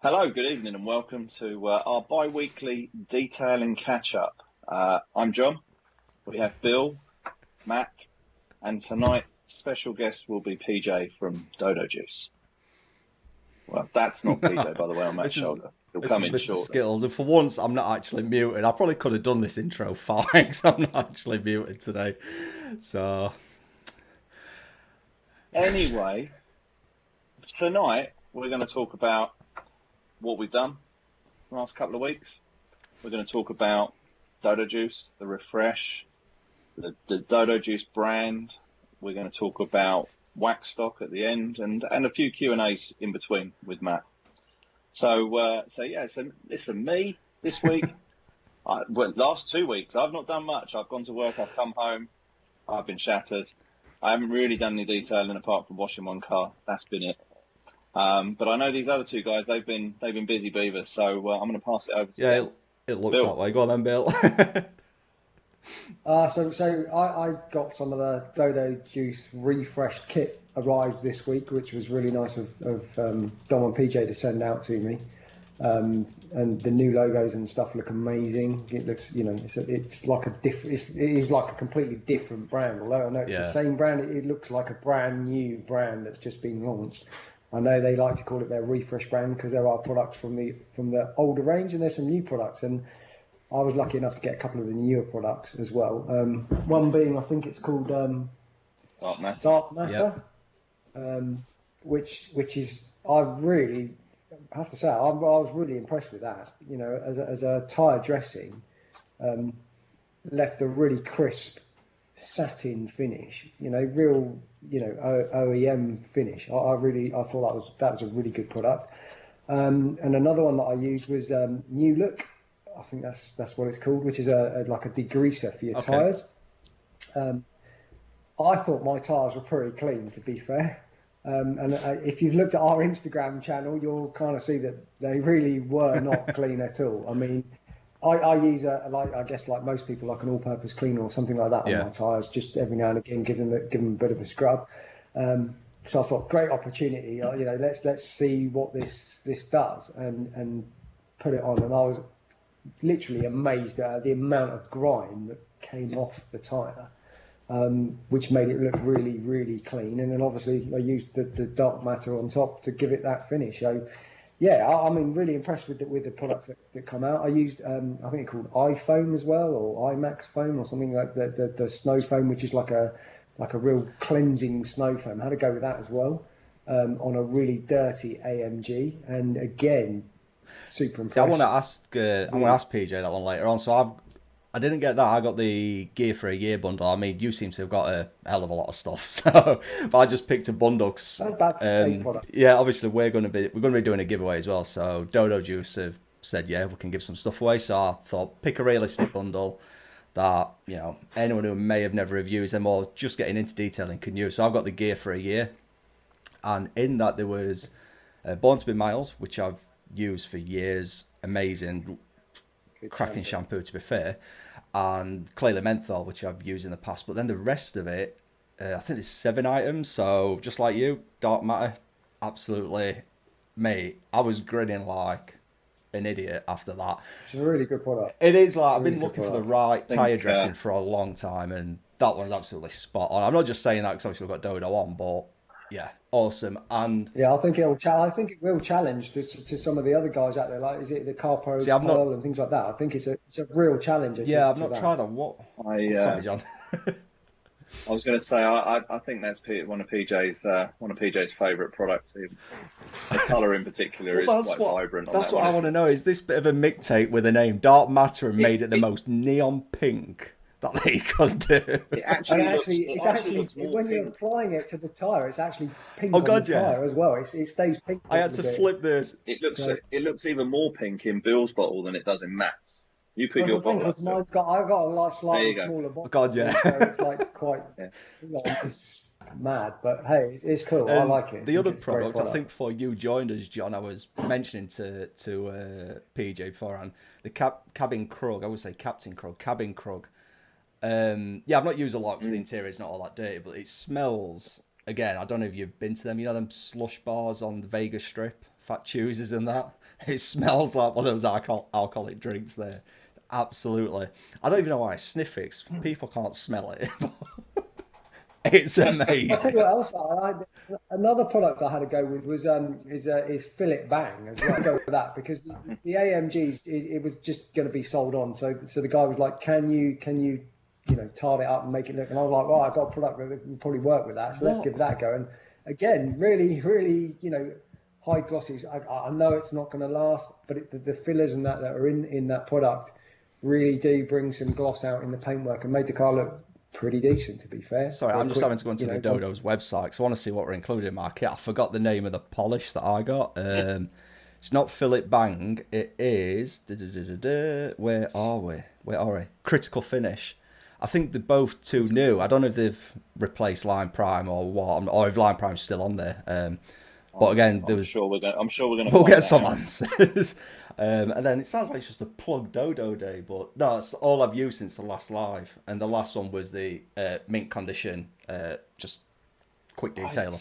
Hello, good evening, and welcome to our bi-weekly detailing catch-up. I'm John. We have Bill, Matt, and tonight's special guest will be PJ from Dodo Juice. Well, that's not PJ, by the way, on Matt's shoulder. He'll This come is in Mr. shortly. Skittles, and for once I'm not actually muted. I probably could have done this intro fine because I'm not actually muted today. So, Anyway, tonight we're going to talk about what we've done the last couple of weeks. We're going to talk about Dodo Juice, the refresh, the Dodo Juice brand. We're going to talk about WaxStock at the end, and a few Q&As in between with Matt. So listen, me this week, last 2 weeks, I've not done much. I've gone to work, I've come home, I've been shattered. I haven't really done any detailing apart from washing one car. That's been it. But I know these other two guys, they've been busy beavers. So I'm going to pass it over to yeah, them. it looks Bill. that way. Go on then, Bill. I got some of the Dodo Juice refreshed kit arrived this week, which was really nice of Dom and PJ to send out to me. And the new logos and stuff look amazing. It looks, it's like it is like a completely different brand. Although I know it's the same brand, it looks like a brand new brand that's just been launched. I know they like to call it their refresh brand because there are products from the older range and there's some new products, and I was lucky enough to get a couple of the newer products as well. One being, I think it's called Dark Matter. Dark Matter, which is, I really have to say, I was really impressed with that. You know, as a tyre dressing, left a really crisp satin finish. You know, real, OEM finish. I thought that was a really good product. And another one that I used was New Look. I think that's what it's called, which is like a degreaser for your tyres. I thought my tyres were pretty clean, to be fair. And if you've looked at our Instagram channel, you'll kind of see that they really were not clean at all. I mean, I use I guess like most people, like an all-purpose cleaner or something like that on my tyres, just every now and again, give them a bit of a scrub. So I thought, great opportunity. Let's see what this does, and put it on. And I was literally amazed at the amount of grime that came off the tyre, which made it look really, really clean. And then obviously I used the dark matter on top to give it that finish. So yeah, I'm really impressed with the products that come out. I used I think it's called iPhone as well, or iMax foam or something like the snow foam, which is like a real cleansing snow foam. I had to go with that as well, on a really dirty AMG, and again, super impressed. See, I want to ask PJ that one later on. So I didn't get that. I got the gear for a year bundle. I mean, you seem to have got a hell of a lot of stuff. So, but I just picked a bundle. Yeah, obviously we're going to be doing a giveaway as well. So Dodo Juice have said, yeah, we can give some stuff away. So I thought, pick a realistic bundle that, anyone who may have never used them or just getting into detailing can use. So I've got the gear for a year, and in that there was Born to be Mild, which I've used for years. Amazing, cracking shampoo, to be fair. And Clearly Menthol, which I've used in the past. But then the rest of it, I think there's 7 items. So just like you, Dark Matter, absolutely, mate. I was grinning like an idiot after that. It's a really good product. It is like, I've been looking for the right tyre dressing for a long time, and that one's absolutely spot on. I'm not just saying that because obviously we've got Dodo on, but yeah, awesome. And yeah, I think it will challenge to some of the other guys out there. Like, is it the Carpo Pearl and things like that? I think it's a real challenge. Yeah, I've not tried on what. Sorry, John. I was going to say, I think that's one of PJ's favourite products. The colour in particular is quite vibrant. That's what I want to know. Is this bit of a mixtape with a name, Dark Matter, and made it the most neon pink that they could do? It actually when you're applying it to the tyre, it's actually pink on the tyre as well. It stays pink. I had to flip this. It looks even more pink in Bill's bottle than it does in Matt's. You put your bottle up. I've got a slightly smaller bottle. God, yeah. So it's like quite, it's mad, but hey, it's cool. I like it. The other product, I think, before you joined us, John, I was mentioning to PJ beforehand, the cabin krug. I would say Captain Krug, cabin krug. Yeah, I've not used a lot because the interior is not all that dirty, but it smells again, I don't know if you've been to them. You know them slush bars on the Vegas Strip, Fat Choosers and that. It smells like one of those alcoholic drinks there. Absolutely. I don't even know why I sniff it. 'Cause people can't smell it. It's amazing. I'll tell you what else. Another product I had to go with was is Fillet Bang as well. Go with that because the AMGs it was just going to be sold on. So the guy was like, can you tart it up and make it look? And I was like, well, I've got a product that will probably work with that. So let's give that a go. And again, really, really, high glosses. I know it's not going to last, but the fillers and that are in that product really do bring some gloss out in the paintwork and made the car look pretty decent, to be fair. Sorry, I'm just having to go into the Dodo's website because I want to see what we're including in my kit. I forgot the name of the polish that I got. It's not Fillet Bang. It is... Where are we? Critical Finish. I think they're both too new. I don't know if they've replaced Line Prime or what, or if Line Prime's still on there. But again, I'm sure we're going to. We'll get some answers. And then it sounds like it's just a plug Dodo day, but no, it's all I've used since the last live. And the last one was the mint condition, just quick detailer.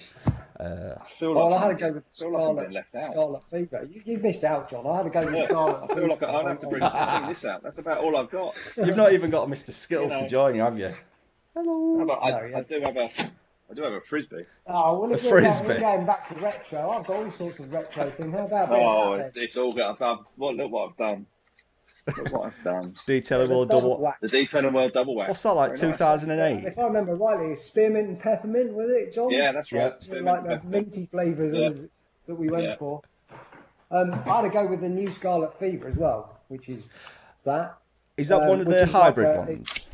I feel like I had to go with Scarlet Fever. You've missed out, John. I had to go with Scarlet Fever. I feel like I'll have to bring this out. That's about all I've got. You've not even got Mr. Skittles to join you, have you? Hello. I do have a frisbee. Oh, well, if we're going back to retro, I've got all sorts of retro things. How about that? Oh, it's all good. Look what I've done. Look what I've done. Detailing World double wax. The Detailing World double wax. What's that, like 2008? Nice. If I remember rightly, it's spearmint and peppermint, was it, John? Yeah, that's right. Yeah. Like the minty flavours that we went for. I had to go with the new Scarlet Fever as well, which is that. Is that one of the hybrid ones?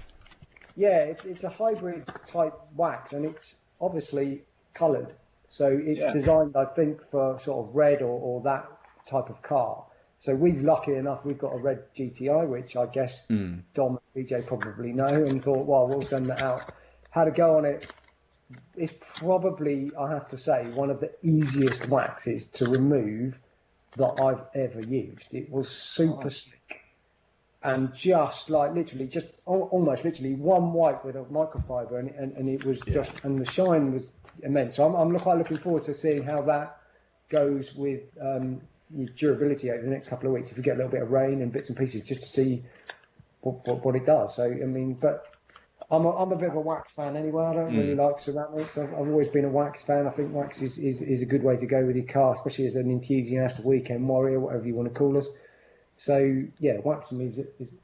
Yeah, it's a hybrid type wax, and it's obviously coloured. So it's designed, I think, for sort of red or that type of car. So lucky enough, we've got a red GTI, which I guess Dom and BJ probably know, and thought, well, we'll send that out. Had to go on it. It's probably, I have to say, one of the easiest waxes to remove that I've ever used. It was super slick. And just like almost literally one wipe with a microfiber, and it was just, and the shine was immense. So I'm quite looking forward to seeing how that goes with durability over the next couple of weeks. If we get a little bit of rain and bits and pieces, just to see what it does. So I mean, but I'm a bit of a wax fan anyway. I don't really like ceramics. I've always been a wax fan. I think wax is a good way to go with your car, especially as an enthusiast, weekend warrior, whatever you want to call us. So yeah, wax for me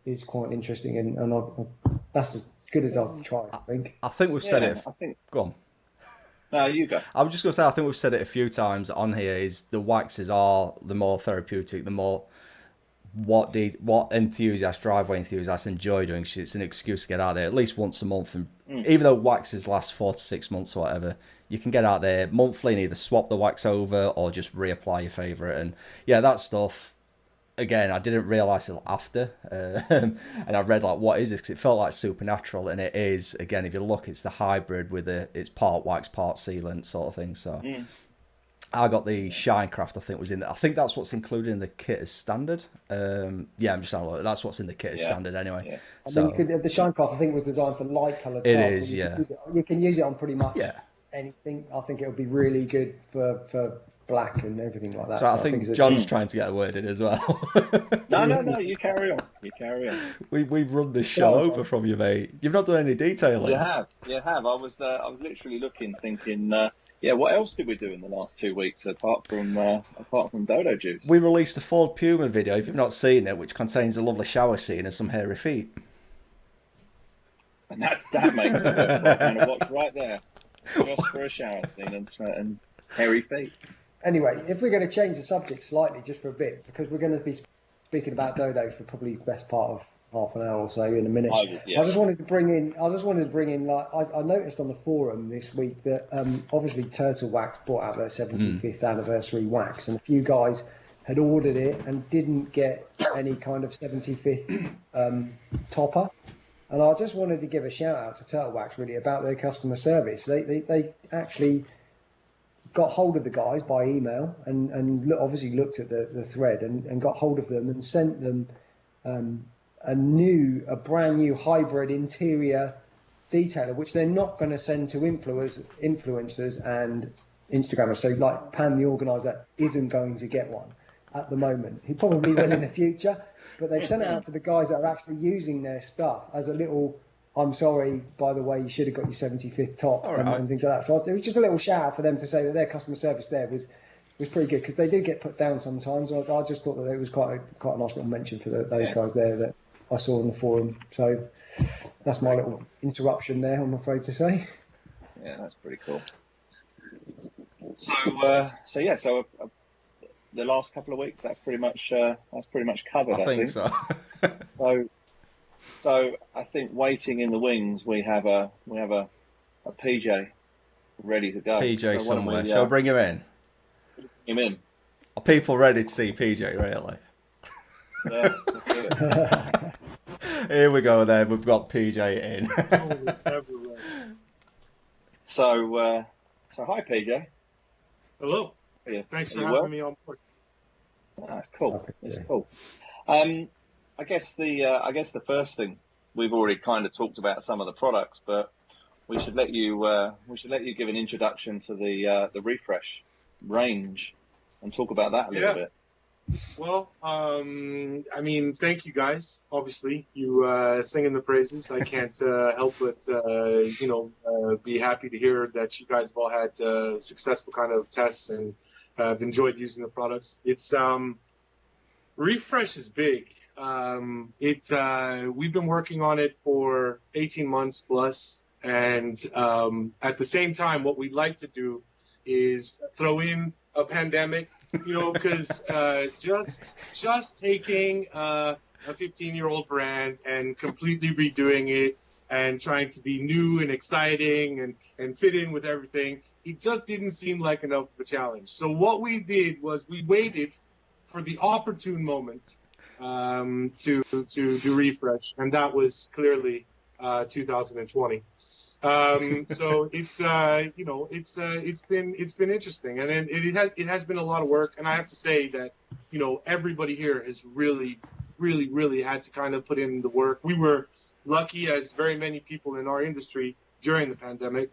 is quite interesting, and that's as good as I've tried. I think. I think we've said it. Go on. No, you go. I was just going to say, I think we've said it a few times on here. Is the waxes are the more therapeutic, the more what driveway enthusiasts enjoy doing. It's an excuse to get out there at least once a month, and even though waxes last 4 to 6 months or whatever, you can get out there monthly and either swap the wax over or just reapply your favourite. And yeah, that stuff. Again, I didn't realise it after, and I read like, what is this? Because it felt like Supernatural, and it is. Again, if you look, it's the hybrid with it's part wax, part sealant sort of thing. So I got the Shinecraft. I think was in there. I think that's what's included in the kit as standard. I'm just having a look. That's what's in the kit as standard anyway. Yeah. So the Shinecraft, I think, was designed for light coloured. It is, yeah. You can use it on pretty much anything. I think it would be really good for black and everything like that. So I think John's trying to get a word in as well. No, you carry on. We've run the show over from you, mate. You've not done any detailing. You have. I was literally looking, thinking, what else did we do in the last 2 weeks apart from Dodo Juice? We released a Ford Puma video, if you've not seen it, which contains a lovely shower scene and some hairy feet. And that makes it kind of watch right there, just for a shower scene and hairy feet. Anyway, if we're going to change the subject slightly just for a bit, because we're going to be speaking about Dodo for probably the best part of half an hour or so in a minute. I just wanted to bring in, like, I noticed on the forum this week that obviously Turtle Wax brought out their 75th anniversary wax, and a few guys had ordered it and didn't get any kind of 75th topper. And I just wanted to give a shout out to Turtle Wax really about their customer service. They actually got hold of the guys by email and obviously looked at the thread and got hold of them and sent them a brand new hybrid interior detailer, which they're not going to send to influencers and Instagrammers. So like Pam, the organizer, isn't going to get one at the moment. He probably will in the future, but they've sent it out to the guys that are actually using their stuff as a little, I'm sorry, by the way, you should have got your 75th top and things like that. So it was just a little shout out for them to say that their customer service there was pretty good, because they do get put down sometimes. I just thought that it was quite a nice little mention for those guys there that I saw on the forum. So that's my little interruption there, I'm afraid to say. Yeah, that's pretty cool. So the last couple of weeks, that's pretty much covered. I think so. So I think waiting in the wings, we have a PJ ready to go. PJ somewhere. Shall I bring him in? Him in. Are people ready to see PJ, really? Yeah, let's do it. Here we go then, we've got PJ in. So hi PJ. Hello. Thanks for having me on board. Cool. It's cool. I guess the first thing, we've already kind of talked about some of the products, but we should let you give an introduction to the refresh range and talk about that a little bit. Well, I mean, thank you guys. Obviously, you singing the praises. I can't help but be happy to hear that you guys have all had successful kind of tests and have enjoyed using the products. It's refresh is big. We've been working on it for 18 months plus, and at the same time, what we'd like to do is throw in a pandemic, because just taking a 15-year-old brand and completely redoing it and trying to be new and exciting and fit in with everything, it just didn't seem like enough of a challenge. So what we did was we waited for the opportune moment to do refresh, and that was clearly 2020. So it's been interesting, and it has been a lot of work, and I have to say that everybody here has really had to kind of put in the work. We were lucky, as very many people in our industry during the pandemic,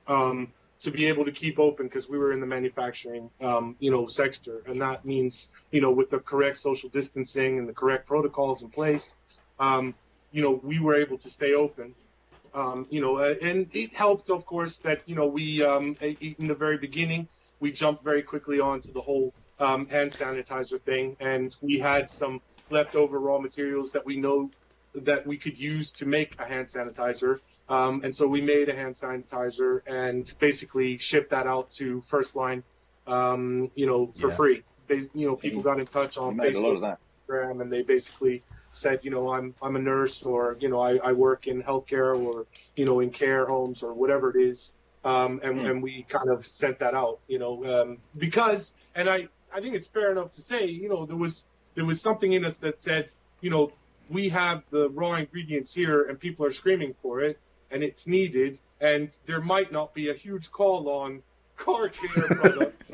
to be able to keep open, because we were in the manufacturing sector, and that means with the correct social distancing and the correct protocols in place, we were able to stay open. And it helped, of course, that, we, in the very beginning, we jumped very quickly onto the whole hand sanitizer thing, and we had some leftover raw materials that we know that we could use to make a hand sanitizer. And so we made a hand sanitizer and basically shipped that out to First Line, for free. People got in touch on Facebook, Instagram, and they basically said, I'm a nurse, or, I work in healthcare, or, in care homes, or whatever it is. And we kind of sent that out, because, and I think it's fair enough to say, there was something in us that said, we have the raw ingredients here and people are screaming for it and it's needed, and there might not be a huge call on car care products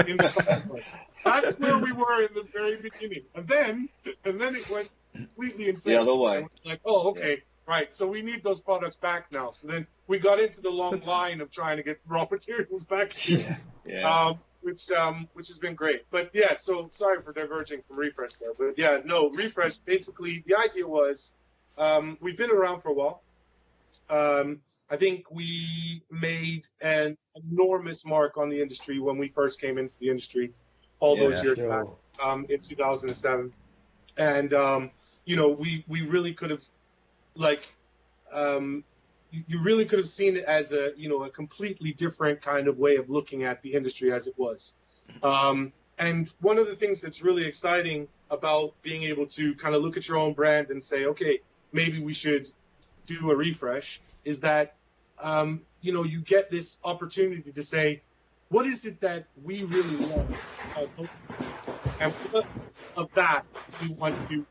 in the pipeline. That's where we were in the very beginning. And then it went completely insane. The other way. Like, oh, okay, right. So we need those products back now. So then we got into the long line of trying to get raw materials back. Which has been great. But yeah, so sorry for diverging from refresh there. But yeah, no, refresh, basically the idea was, we've been around for a while. I think we made an enormous mark on the industry when we first came into the industry all those years back, in 2007. And, we really could have, you really could have seen it as a completely different kind of way of looking at the industry as it was. And one of the things that's really exciting about being able to kind of look at your own brand and say, okay, maybe we should do a refresh, is that, you get this opportunity to say, what is it that we really want? And what of that do we want to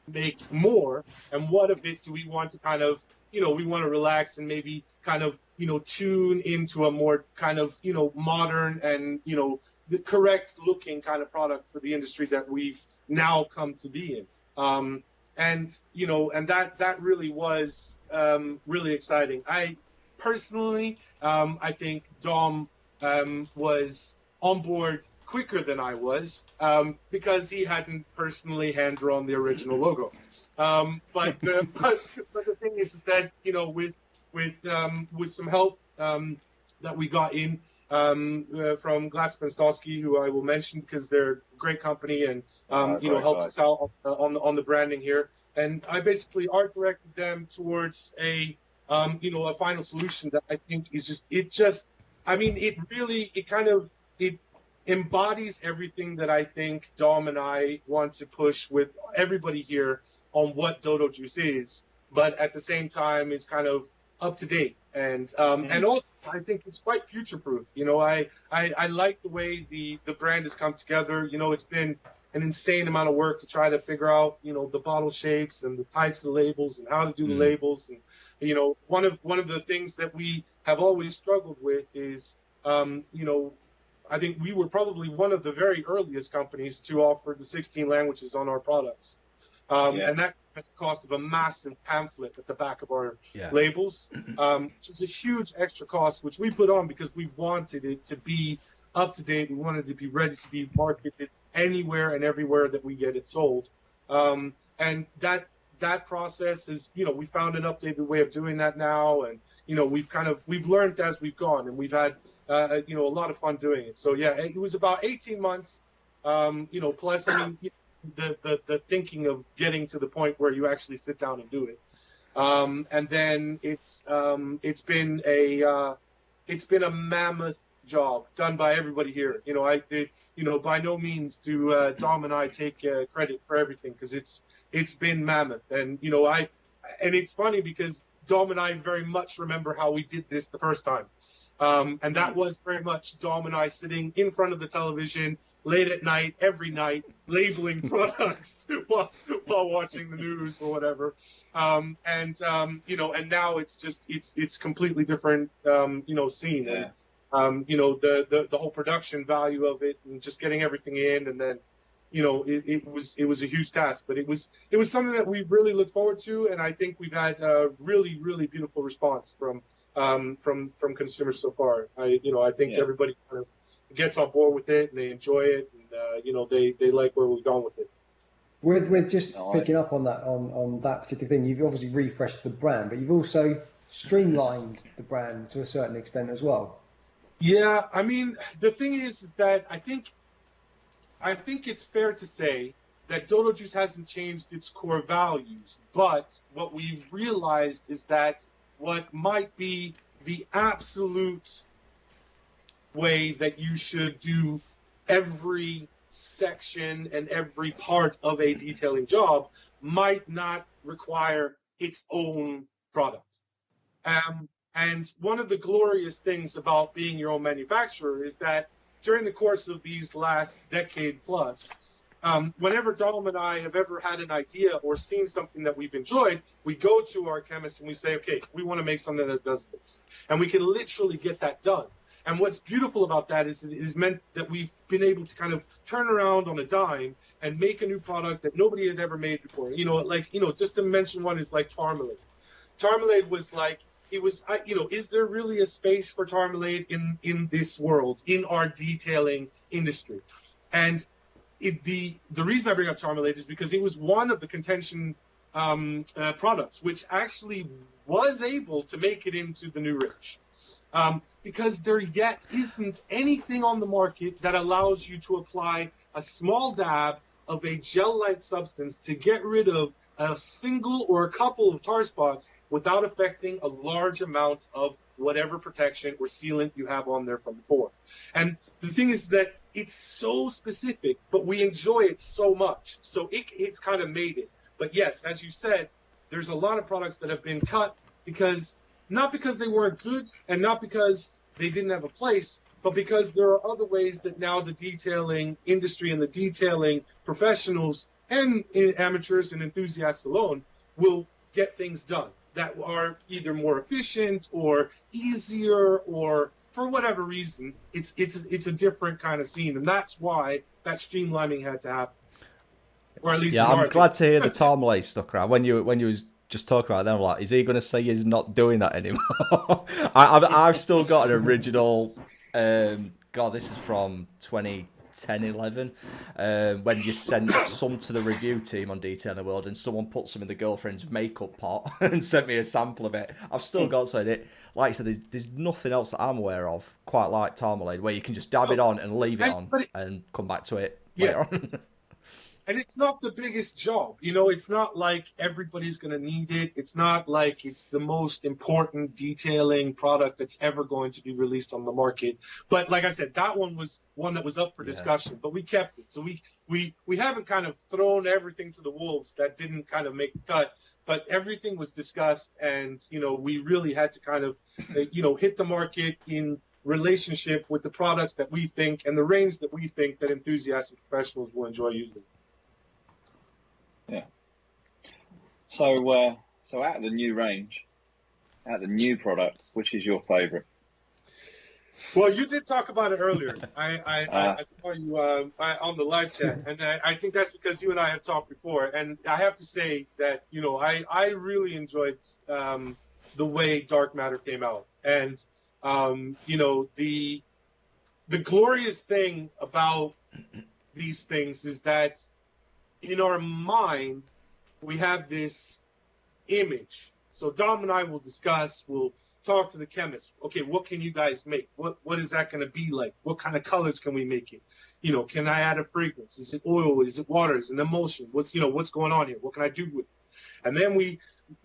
make more? And what of it do we want to kind of, we want to relax and maybe kind of, tune into a more kind of, modern and, the correct looking kind of product for the industry that we've now come to be in. and and that really was really exciting. I personally, I think Dom was on board quicker than I was, because he hadn't personally hand drawn the original logo. But the thing is that with some help that we got in from Glass Penstovsky, who I will mention because they're a great company and helped us out on the branding here. And I basically art directed them towards a final solution that I think is it embodies everything that I think Dom and I want to push with everybody here on what Dodo Juice is, but at the same time is kind of up to date. And also I think it's quite future proof. I like the way the brand has come together. It's been an insane amount of work to try to figure out, the bottle shapes and the types of labels and how to do the labels. And, one of the things that we have always struggled with is, I think we were probably one of the very earliest companies to offer the 16 languages on our products. And that at the cost of a massive pamphlet at the back of our labels, which is a huge extra cost, which we put on because we wanted it to be up to date. We wanted it to be ready to be marketed anywhere and everywhere that we get it sold. And that process is, we found an updated way of doing that now. And, we've learned as we've gone, and we've had, a lot of fun doing it. So, yeah, it was about 18 months, plus, the thinking of getting to the point where you actually sit down and do it. And then it's been a mammoth job done by everybody here. By no means do Dom and I take credit for everything, because it's been mammoth. And and it's funny because Dom and I very much remember how we did this the first time. And that was very much Dom and I sitting in front of the television late at night, every night, labeling products while watching the news or whatever. And now it's completely different, scene. Yeah. And, the whole production value of it and just getting everything in. And then, it was a huge task, but it was something that we really looked forward to. And I think we've had a really, really beautiful response from consumers so far. I think everybody kind of gets on board with it and they enjoy it, and they like where we've gone with it. With just picking up on that particular thing, you've obviously refreshed the brand, but you've also streamlined the brand to a certain extent as well. Yeah, the thing is that I think it's fair to say that Dodo Juice hasn't changed its core values, but what we've realized is that what might be the absolute way that you should do every section and every part of a detailing job might not require its own product. And one of the glorious things about being your own manufacturer is that during the course of these last decade plus, whenever Dom and I have ever had an idea or seen something that we've enjoyed, we go to our chemist and we say, okay, we want to make something that does this. And we can literally get that done. And what's beautiful about that is it has meant that we've been able to kind of turn around on a dime and make a new product that nobody had ever made before. Just to mention one is like Tarmalade. Tarmalade was like, is there really a space for Tarmalade in this world, in our detailing industry? And the reason I bring up Tarmalade is because it was one of the contention products which actually was able to make it into the new rich. Because there yet isn't anything on the market that allows you to apply a small dab of a gel-like substance to get rid of a single or a couple of tar spots without affecting a large amount of whatever protection or sealant you have on there from before. And the thing is that it's so specific, but we enjoy it so much. So it's kind of made it. But yes, as you said, there's a lot of products that have been cut not because they weren't good and not because they didn't have a place, but because there are other ways that now the detailing industry and the detailing professionals and amateurs and enthusiasts alone will get things done that are either more efficient or easier, or for whatever reason, it's a different kind of scene. And that's why that streamlining had to happen. or at least Yeah, the I'm market. glad to hear the Marmalade stuck around. When you was just talking about them, like, is he going to say he's not doing that anymore? I've still got an original. God, this is from 2010, 11. When you sent some to the review team on Detailing World, and someone put some in the girlfriend's makeup pot and sent me a sample of it. I've still got some. It, like I said, there's nothing else that I'm aware of quite like Marmalade, where you can just dab it on and leave it on and come back to it later on. And it's not the biggest job, you know, it's not like everybody's going to need it. It's not like it's the most important detailing product that's ever going to be released on the market. But like I said, that one was one that was up for discussion, but we kept it. So we haven't kind of thrown everything to the wolves that didn't kind of make the cut, but everything was discussed. And, you know, we really had to kind of, you know, hit the market in relationship with the products that we think and the range that we think that enthusiasts and professionals will enjoy using. Yeah. So, so out of the new range, out of the new products, which is your favourite? Well, you did talk about it earlier. I saw you on the live chat, and I think that's because you and I have talked before. And I have to say that, you know, I really enjoyed the way Dark Matter came out. And, you know, the glorious thing about these things is that in our mind, we have this image. So Dom and I will discuss, we'll talk to the chemists. Okay, what can you guys make? What is that going to be like? What kind of colors can we make it? You know, can I add a fragrance? Is it oil? Is it water? Is it an emulsion? What's going on here? What can I do with it? And then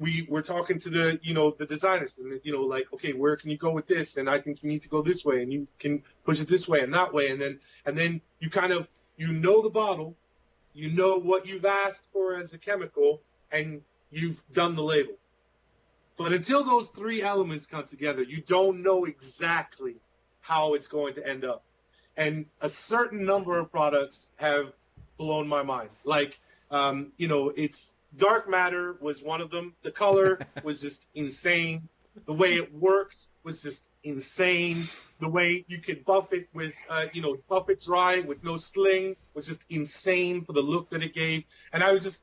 we're talking to the, you know, the designers, and, you know, like, okay, where can you go with this? And I think you need to go this way, and you can push it this way and that way. And then you kind of, you know, the bottle, you know what you've asked for as a chemical, and you've done the label. But until those three elements come together, you don't know exactly how it's going to end up. And a certain number of products have blown my mind. Like, you know, it's Dark Matter was one of them. The color was just insane. The way it worked was just insane. The way you could buff it with, you know, buff it dry with no sling was just insane for the look that it gave. And I was just,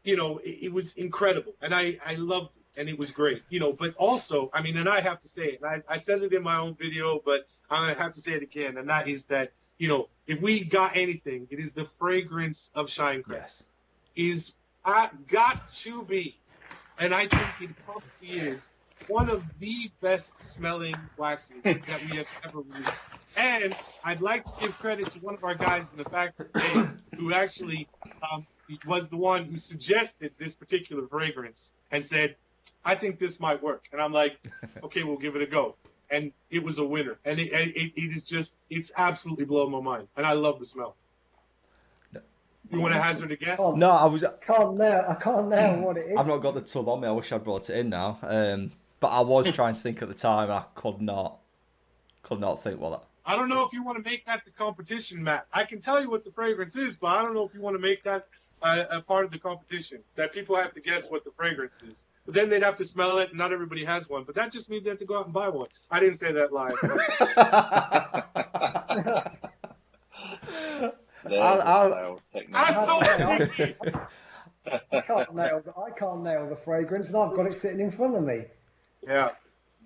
you know, it was incredible. And I loved it, and it was great, you know. But also, I mean, and I have to say it, and I said it in my own video, but I have to say it again, and that is that, you know, if we got anything, it is the fragrance of Shine Crest. Is got to be, and I think it probably is, one of the best smelling waxes that we have ever released. And I'd like to give credit to one of our guys in the factory today who actually was the one who suggested this particular fragrance and said, I think this might work. And I'm like, okay, we'll give it a go. And it was a winner. And it is just, it's absolutely blown my mind. And I love the smell. You want to hazard a guess? No, I can't now what it is. I've not got the tub on me. I wish I'd brought it in now. But I was trying to think at the time, and I could not think what that. I don't know if you want to make that the competition, Matt. I can tell you what the fragrance is, but I don't know if you want to make that a part of the competition, that people have to guess what the fragrance is. But then they'd have to smell it, and not everybody has one. But that just means they have to go out and buy one. I didn't say that live. I can't nail the fragrance, and I've got it sitting in front of me. Yeah,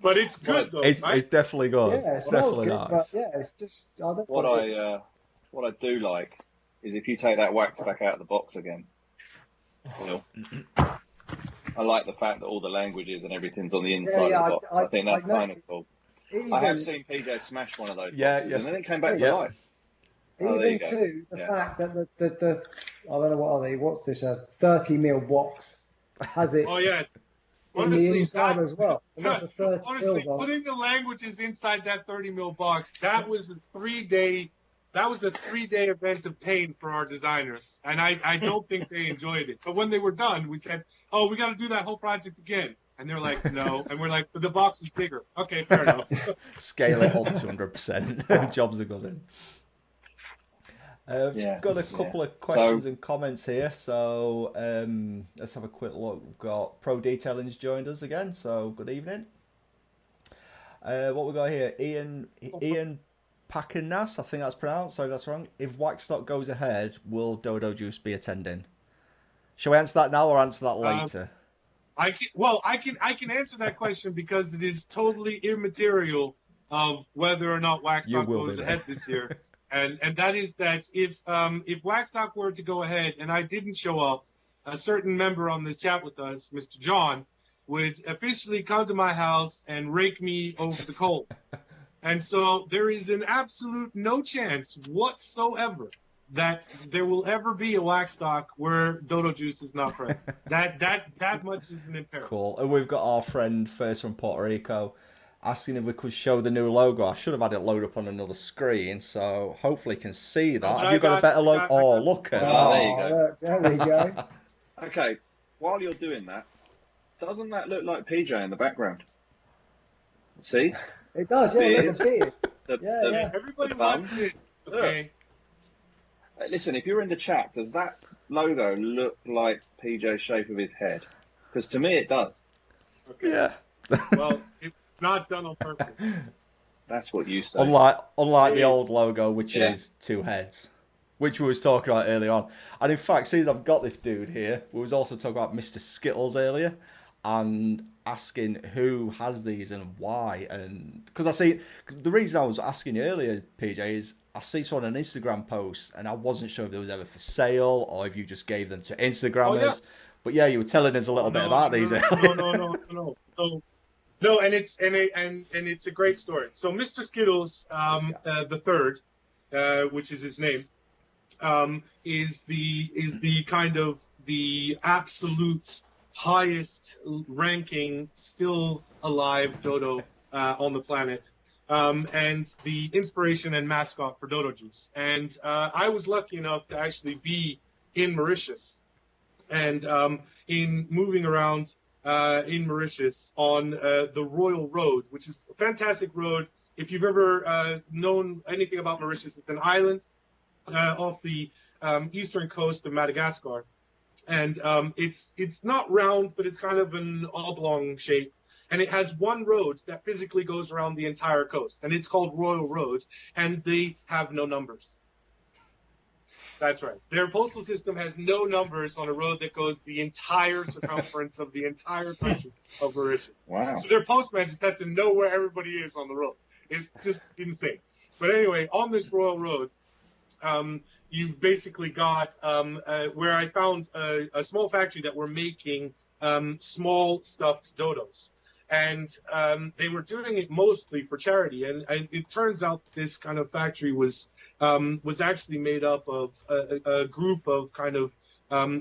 but it's good though. It's definitely good. Yeah, it's definitely good, nice. But yeah, it's just what I do like is if you take that wax back out of the box again. You know, I like the fact that all the languages and everything's on the inside of the box. I think that's kind of cool. I have seen PJ smash one of those boxes, and then it came back to life. Even to the fact that the I don't know what are they? What's this? A 30mm box has it? Oh yeah. On the inside as well. And that's a 30 honestly, box. Putting the languages inside that 30mm box, that was a 3-day event of pain for our designers. And I don't think they enjoyed it. But when they were done, we said, oh, we got to do that whole project again. And they're like, no. And we're like, but the box is bigger. Okay, fair enough. Scale it up 200%. Jobs are good then. Just got a couple of questions and comments here, so let's have a quick look. We've got Pro Detailing's joined us again, so good evening. What we got here, Ian Pakinas, I think that's pronounced. Sorry if that's wrong. If WaxStock goes ahead, will Dodo Juice be attending? Shall we answer that now or answer that later? I can answer that question because it is totally immaterial of whether or not WaxStock goes ahead this year. And that is that if WaxStock were to go ahead and I didn't show up, a certain member on this chat with us, Mr. John, would officially come to my house and rake me over the coal. And so there is an absolute no chance whatsoever that there will ever be a WaxStock where Dodo Juice is not present. That much is an imperative. Cool. And we've got our friend first from Puerto Rico asking if we could show the new logo. I should have had it load up on another screen, so hopefully you can see that. Have you got a better logo? Oh, look at that. There you go. There we go. Okay, while you're doing that, doesn't that look like PJ in the background? See? It does, yeah, look, I see it. Yeah. Everybody wants this, okay? Listen, if you're in the chat, does that logo look like PJ's shape of his head? Because to me it does. Okay. Yeah. Well, it's not done on purpose. That's what you say. Unlike the old logo, which is two heads, which we was talking about earlier on. And in fact, since I've got this dude here, we was also talking about Mr. Skittles earlier, and asking who has these and why. And because I see, the reason I was asking you earlier, PJ, is I see someone on Instagram post, and I wasn't sure if they was ever for sale or if you just gave them to Instagrammers. Oh, yeah. But yeah, you were telling us a little bit about these. No. So and it's a great story. So Mr. Skittles, the third, which is his name, is the kind of the absolute highest ranking still alive Dodo on the planet, and the inspiration and mascot for Dodo Juice. And I was lucky enough to actually be in Mauritius, and in moving around in Mauritius on the Royal Road, which is a fantastic road. If you've ever known anything about Mauritius, it's an island off the eastern coast of Madagascar. And it's not round, but it's kind of an oblong shape. And it has one road that physically goes around the entire coast. And it's called Royal Road. And they have no numbers. That's right. Their postal system has no numbers on a road that goes the entire circumference of the entire country of Mauritius. Wow. So their postman just has to know where everybody is on the road. It's just insane. But anyway, on this Royal Road, you've basically got where I found a small factory that were making small stuffed dodos. And they were doing it mostly for charity. And it turns out that this kind of factory was actually made up of a group of kind of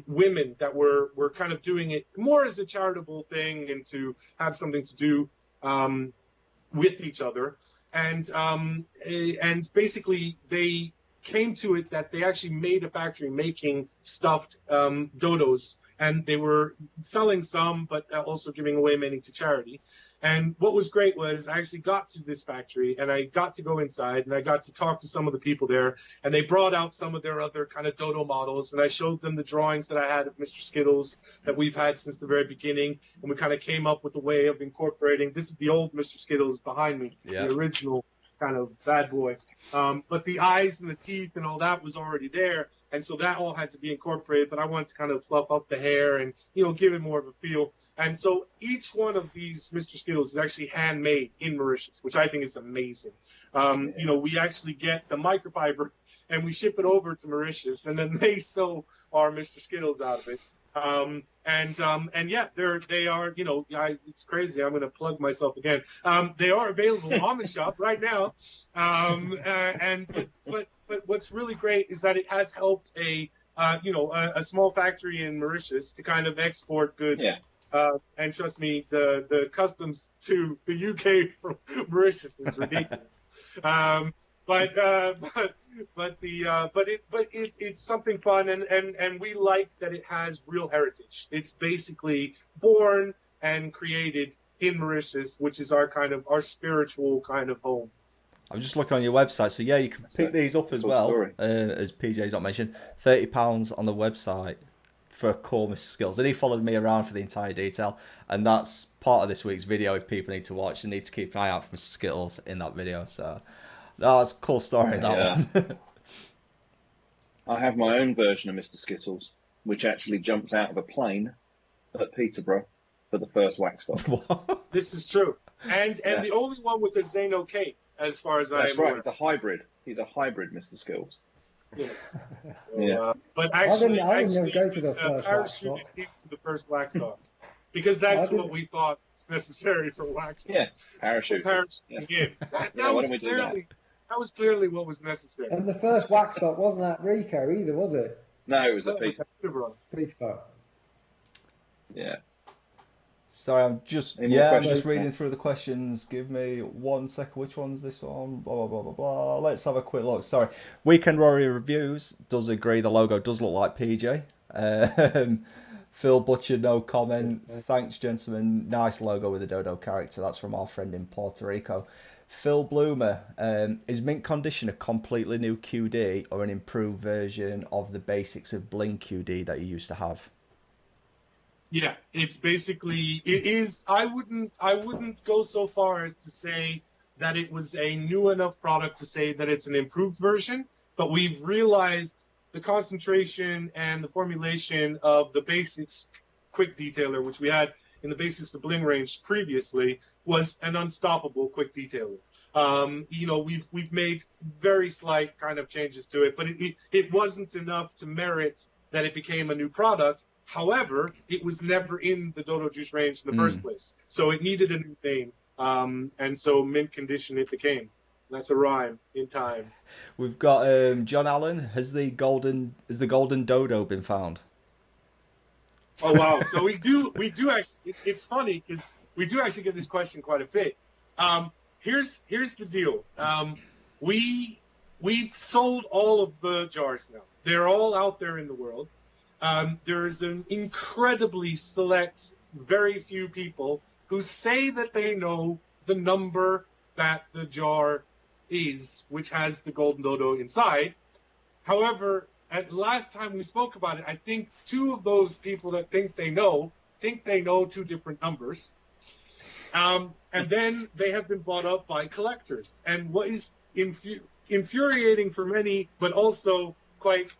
women that were kind of doing it more as a charitable thing and to have something to do with each other. And basically they came to it that they actually made a factory making stuffed dodos, and they were selling some, but also giving away many to charity. And what was great was I actually got to this factory, and I got to go inside, and I got to talk to some of the people there, and they brought out some of their other kind of dodo models, and I showed them the drawings that I had of Mr. Skittles that we've had since the very beginning, and we kind of came up with a way of incorporating. This is the old Mr. Skittles behind me, the original kind of bad boy. But the eyes and the teeth and all that was already there. And so that all had to be incorporated, but I wanted to kind of fluff up the hair and, give it more of a feel. And so each one of these Mr. Skittles is actually handmade in Mauritius, which I think is amazing. We actually get the microfiber and we ship it over to Mauritius, and then they sew our Mr. Skittles out of it. They are, it's crazy. I'm going to plug myself again. They are available on the shop right now. But what's really great is that it has helped a small factory in Mauritius to kind of export goods. Yeah. And trust me, the customs to the UK from Mauritius is ridiculous. It's something fun, and we like that it has real heritage. It's basically born and created in Mauritius, which is our spiritual kind of home. I'm just looking on your website, so you can pick these up as well. As PJ's not mentioned, £30 on the website for core Mr. Skittles. And he followed me around for the entire detail, and that's part of this week's video. If people need to watch, they need to keep an eye out for Mr. Skittles in that video. So No, that's a cool story, that one. I have my own version of Mr. Skittles, which actually jumped out of a plane at Peterborough for the first WaxStock. What? This is true. And the only one with the Zano cape, as far as That's I am right. aware. It's a hybrid. He's a hybrid, Mr. Skittles. Yes. Yeah. But actually, I didn't actually go to the it was, first parachuted WaxStock. into the first WaxStock. Because that's I what didn't- we thought was necessary for WaxStock. Yeah, parachute. Parachuting in. That Yeah, why was don't we do that? that was clearly what was necessary. And the first WaxStock wasn't at Rico either, was it? No, it was a That was Peterborough. Peterborough. Yeah. Sorry, I'm just Any more I'm questions? just reading through the questions. Give me 1 second. Which one's this one? Blah blah blah blah blah. Let's have a quick look. Sorry, Weekend Warrior Reviews does agree the logo does look like PJ. Phil Butcher, no comment. Thanks, gentlemen. Nice logo with the Dodo character. That's from our friend in Puerto Rico. Phil Bloomer, is Mint Condition a completely new QD or an improved version of the basics of Bling QD that you used to have? Yeah, it's basically it is. I wouldn't go so far as to say that it was a new enough product to say that it's an improved version, but we've realized the concentration and the formulation of the basics quick detailer, which we had in the basics of Bling range previously, was an unstoppable quick detailer. We've made very slight kind of changes to it, but it wasn't enough to merit that it became a new product. However, it was never in the Dodo Juice range in the first place, so it needed a new name, and so Mint Condition it became. That's a rhyme in time. We've got John Allen. Has the golden dodo been found? Oh wow! So we do actually. It's funny because we do actually get this question quite a bit. Here's the deal. We've sold all of the jars now. They're all out there in the world. There's an incredibly select, very few people who say that they know the number that the jar is, which has the golden dodo inside. However, at last time we spoke about it, I think two of those people that think they know two different numbers. And then they have been bought up by collectors. And what is infuriating for many, but also quite,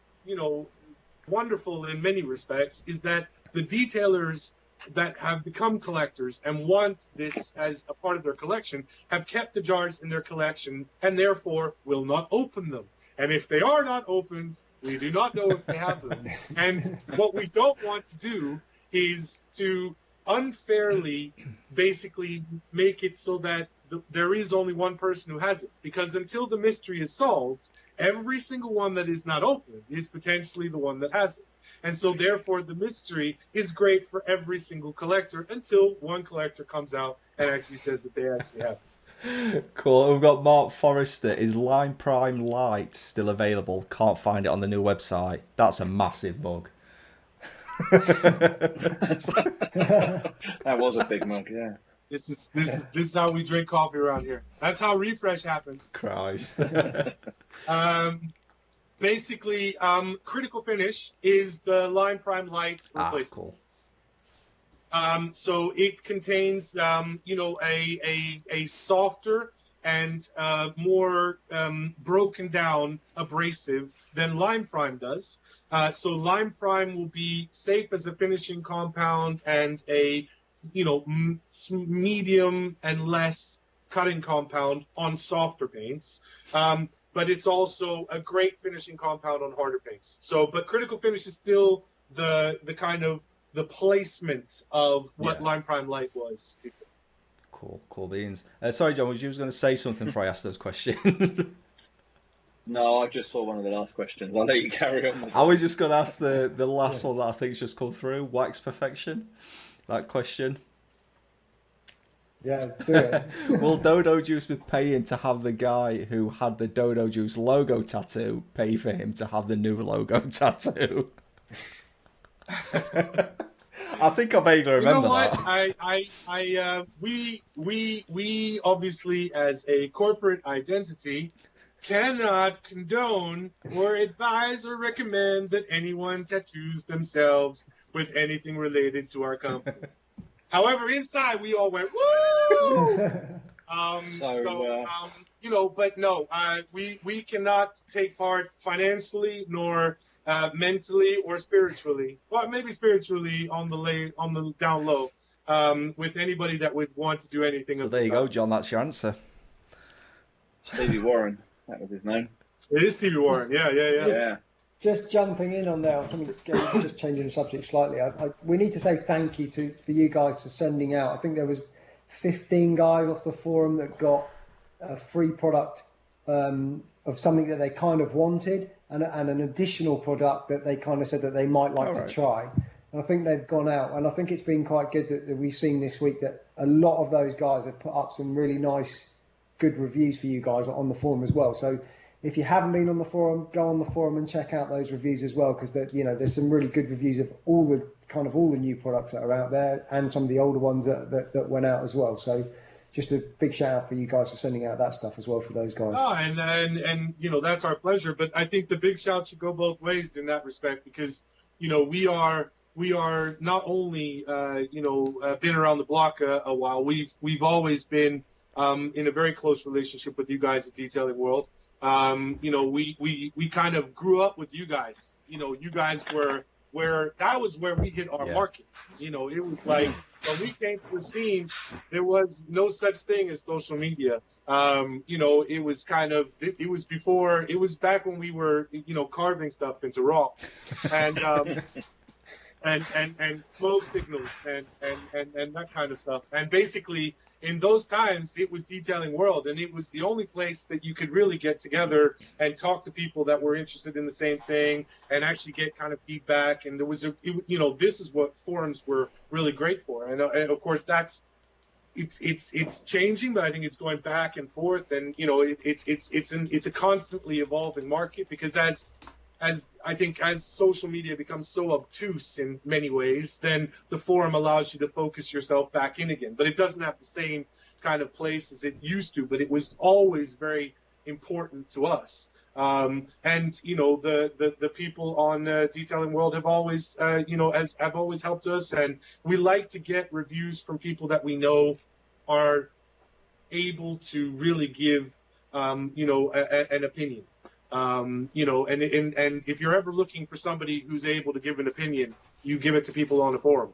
wonderful in many respects, is that the detailers that have become collectors and want this as a part of their collection have kept the jars in their collection and therefore will not open them. And if they are not opened, we do not know if they have them. And what we don't want to do is to unfairly basically make it so that there is only one person who has it. Because until the mystery is solved, every single one that is not open is potentially the one that has it. And so therefore the mystery is great for every single collector until one collector comes out and actually says that they actually have it. Cool. We've got Mark Forrester. Is Line Prime Light still available? Can't find it on the new website. That's a massive mug. That was a big mug, yeah. This is how we drink coffee around here. That's how refresh happens. Christ. Basically, Critical Finish is the Line Prime Light replacement. Cool. So it contains, a softer and more broken down abrasive than Lime Prime does. So Lime Prime will be safe as a finishing compound and a, medium and less cutting compound on softer paints. But it's also a great finishing compound on harder paints. So, but Critical Finish is still the kind of the placement of what Lime Prime Light was. Cool beans. Sorry, John, was you going to say something before I asked those questions? No, I just saw one of the last questions. I'll let you carry on. I was just going to ask the last one that I think's just come through. Wax Perfection? That question. Yeah, do it. Will Dodo Juice be paying to have the guy who had the Dodo Juice logo tattoo pay for him to have the new logo tattoo? I think I vaguely remember that. We obviously as a corporate identity cannot condone or advise or recommend that anyone tattoos themselves with anything related to our company. However, inside we all went woo. but no, we cannot take part financially nor mentally or spiritually. Well, maybe spiritually on the down low, with anybody that would want to do anything. So there you go, John. That's your answer. Stevie Warren, that was his name. It is Stevie Warren. Yeah. Just jumping in on there, something just changing the subject slightly. We need to say thank you for you guys for sending out. I think there was 15 guys off the forum that got a free product of something that they kind of wanted, and an additional product that they kind of said that they might like to try. And I think they've gone out, and I think it's been quite good that we've seen this week that a lot of those guys have put up some really nice, good reviews for you guys on the forum as well. So if you haven't been on the forum, go on the forum and check out those reviews as well, because there's some really good reviews of all the new products that are out there, and some of the older ones that went out as well. So just a big shout out for you guys for sending out that stuff as well for those guys. Oh, and that's our pleasure. But I think the big shout should go both ways in that respect, because we are not only been around the block a while. We've always been in a very close relationship with you guys at Detailing World. We kind of grew up with you guys. You guys were where we hit our market. It was like when we came to the scene, there was no such thing as social media. It was back when we were carving stuff into raw, and flow signals and that kind of stuff. And basically, in those times, it was Detailing World, and it was the only place that you could really get together and talk to people that were interested in the same thing and actually get kind of feedback. And there was this is what forums were really great for. And of course, it's changing, but I think it's going back and forth. And it's a constantly evolving market, because as social media becomes so obtuse in many ways, then the forum allows you to focus yourself back in again. But it doesn't have the same kind of place as it used to, but it was always very important to us. The people on Detailing World have always, have always helped us. And we like to get reviews from people that we know are able to really give, an opinion. And if you're ever looking for somebody who's able to give an opinion, you give it to people on the forum,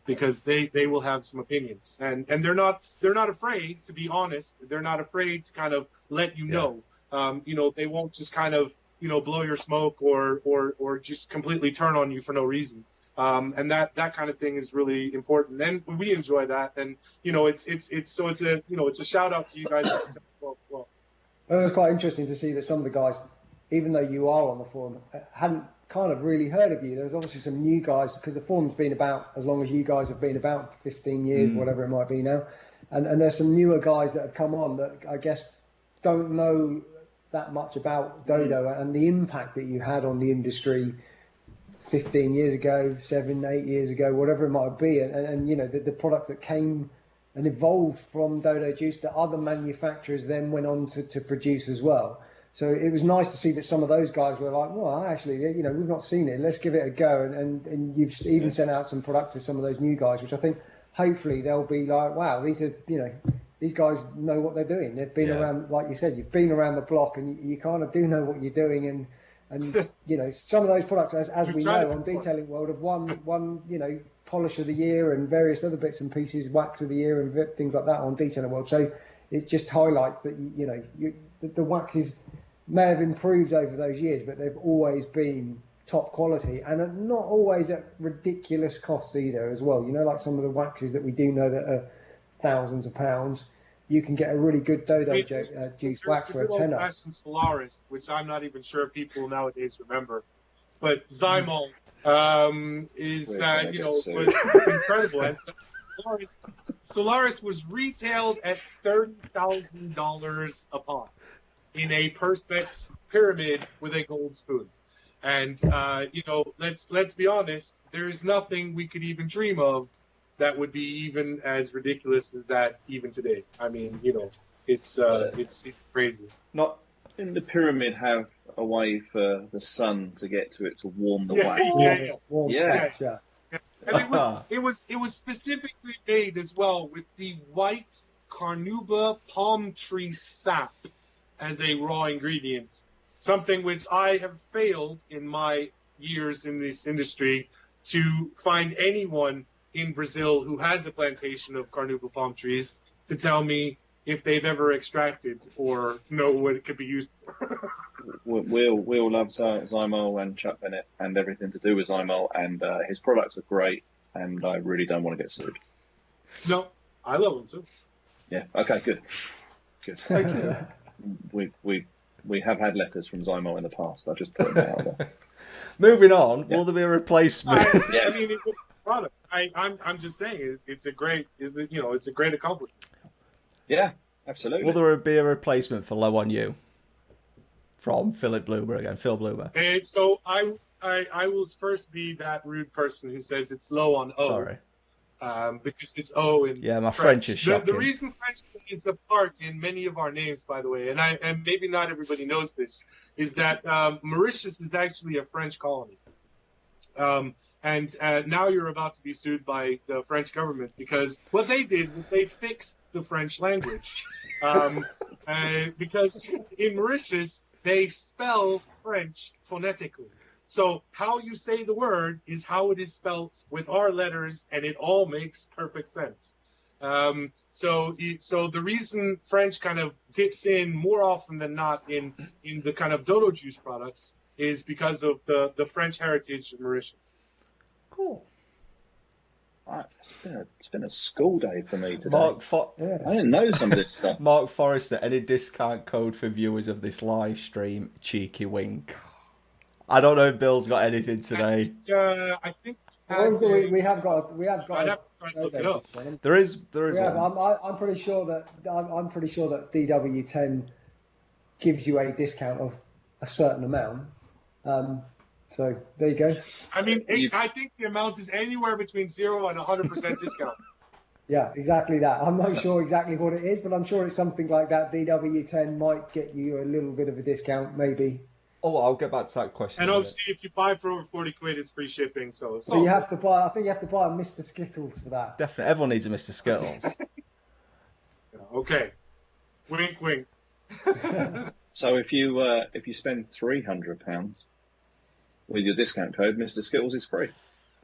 because they will have some opinions, and they're not afraid to be honest. They're not afraid to kind of let you know. They won't just kind of blow your smoke or just completely turn on you for no reason. And that kind of thing is really important, and we enjoy that. And it's a shout out to you guys. Well. It was quite interesting to see that some of the guys, even though you are on the forum, hadn't kind of really heard of you. There was obviously some new guys, because the forum's been about as long as you guys have been, about 15 years, whatever it might be now. And there's some newer guys that have come on that I guess don't know that much about Dodo and the impact that you had on the industry 15 years ago, 7, 8 years ago, whatever it might be. And the products that came and evolved from Dodo Juice that other manufacturers then went on to produce as well. So it was nice to see that some of those guys were like, well, actually, we've not seen it. Let's give it a go. And you've even sent out some products to some of those new guys, which I think hopefully they'll be like, wow, these guys know what they're doing. They've been around, like you said, you've been around the block, and you kind of do know what you're doing. And some of those products, as we know on Detailing World, have won polish of the year and various other bits and pieces, wax of the year and things like that on Detailing World. So it just highlights that the waxes may have improved over those years, but they've always been top quality and not always at ridiculous costs either as well. Like some of the waxes that we do know that are thousands of pounds, you can get a really good Dodo Juice wax for a tenner. Old-fashioned Solaris, which I'm not even sure people nowadays remember, but Zymol is was incredible. And Solaris was retailed at $30,000 a pop in a Perspex pyramid with a gold spoon. And let's be honest, there's nothing we could even dream of that would be even as ridiculous as that even today. I mean, it's crazy. Not in the pyramid have a way for the sun to get to it to warm the wax. And it was specifically made as well with the white carnauba palm tree sap as a raw ingredient, something which I have failed in my years in this industry to find anyone in Brazil who has a plantation of carnauba palm trees to tell me if they've ever extracted or know what it could be used for. We all love Zymol and Chuck Bennett and everything to do with Zymol, and his products are great, and I really don't want to get sued. No, I love them too. Yeah. Okay. Good. Okay. We have had letters from Zymol in the past. I just put them out there. Moving on, will there be a replacement? Yes. I mean, it's a product. I'm just saying it's a great accomplishment. Yeah, absolutely. Will there be a replacement for Low on You? From Philip Bloomer again, Phil Bloomer. And so I will first be that rude person who says it's low on O. Sorry. Because it's O in Yeah, my French is shocking. The reason French is a part in many of our names, by the way, and maybe not everybody knows this, is that Mauritius is actually a French colony. And now you're about to be sued by the French government because what they did was they fixed the French language. Because in Mauritius, they spell French phonetically. So how you say the word is how it is spelt with our letters, and it all makes perfect sense. So the reason French kind of dips in more often than not in the kind of Dodo Juice products is because of the French heritage of Mauritius. Cool. Right. It's been a school day for me today. Mark I didn't know some of this stuff. Mark Forrester, any discount code for viewers of this live stream? Cheeky wink. I don't know if Bill's got anything today. I think we have got. I'd have to try to look it up. There is one. I'm pretty sure that DW10 gives you a discount of a certain amount. So there you go. I mean, I think the amount is anywhere between 0 and 100% discount. Yeah, exactly that. I'm not sure exactly what it is, but I'm sure it's something like that. DW10 might get you a little bit of a discount, maybe. Oh, I'll get back to that question. And obviously, if you buy for over 40 quid, it's free shipping. So you have to buy. I think you have to buy a Mr. Skittles for that. Definitely, everyone needs a Mr. Skittles. Okay, wink, wink. So if you spend £300 with your discount code, Mr. Skittles is free.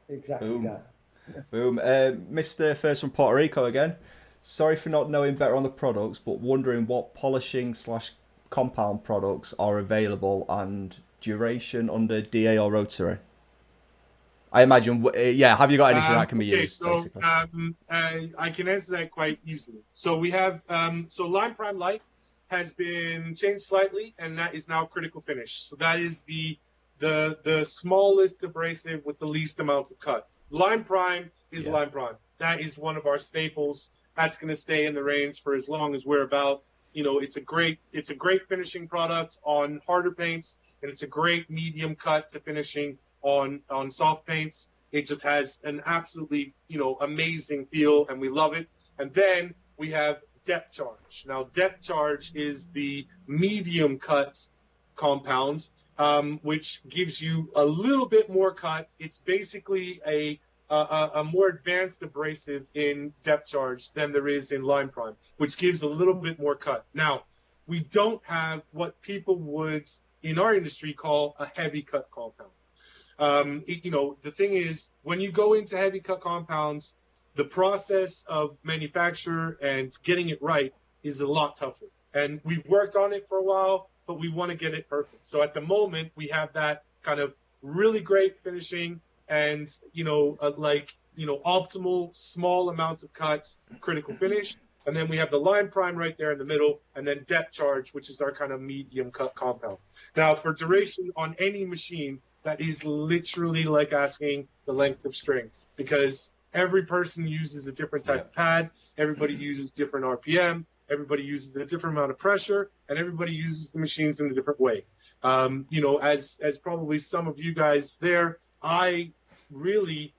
Exactly Boom. that. Boom. Mr. First from Puerto Rico again. Sorry for not knowing better on the products, but wondering what polishing / compound products are available and duration under DA or rotary. I imagine, yeah. Have you got anything that can be used? So basically? I can answer that quite easily. So we have Lime Prime Light has been changed slightly, and that is now critical finish. So that is the smallest abrasive with the least amount of cut. Lime Prime is Lime Prime. That is one of our staples. That's going to stay in the range for as long as we're about. You know, it's a great finishing product on harder paints, and it's a great medium cut to finishing on soft paints. It just has an absolutely, amazing feel, and we love it. And then we have Depth Charge. Now, Depth Charge is the medium cut compound, which gives you a little bit more cut. It's basically a more advanced abrasive in Depth Charge than there is in Lime Prime, which gives a little bit more cut. Now, we don't have what people would in our industry call a heavy cut compound. The thing is, when you go into heavy cut compounds, the process of manufacture and getting it right is a lot tougher. And we've worked on it for a while, but we want to get it perfect. So at the moment, we have that kind of really great finishing and, optimal small amounts of cuts, critical finish. And then we have the Lime Prime right there in the middle, and then Depth Charge, which is our kind of medium cut compound. Now, for duration on any machine, that is literally like asking the length of string, because every person uses a different type of pad, everybody uses different RPM, everybody uses a different amount of pressure, and everybody uses the machines in a different way. As probably some of you guys there, I really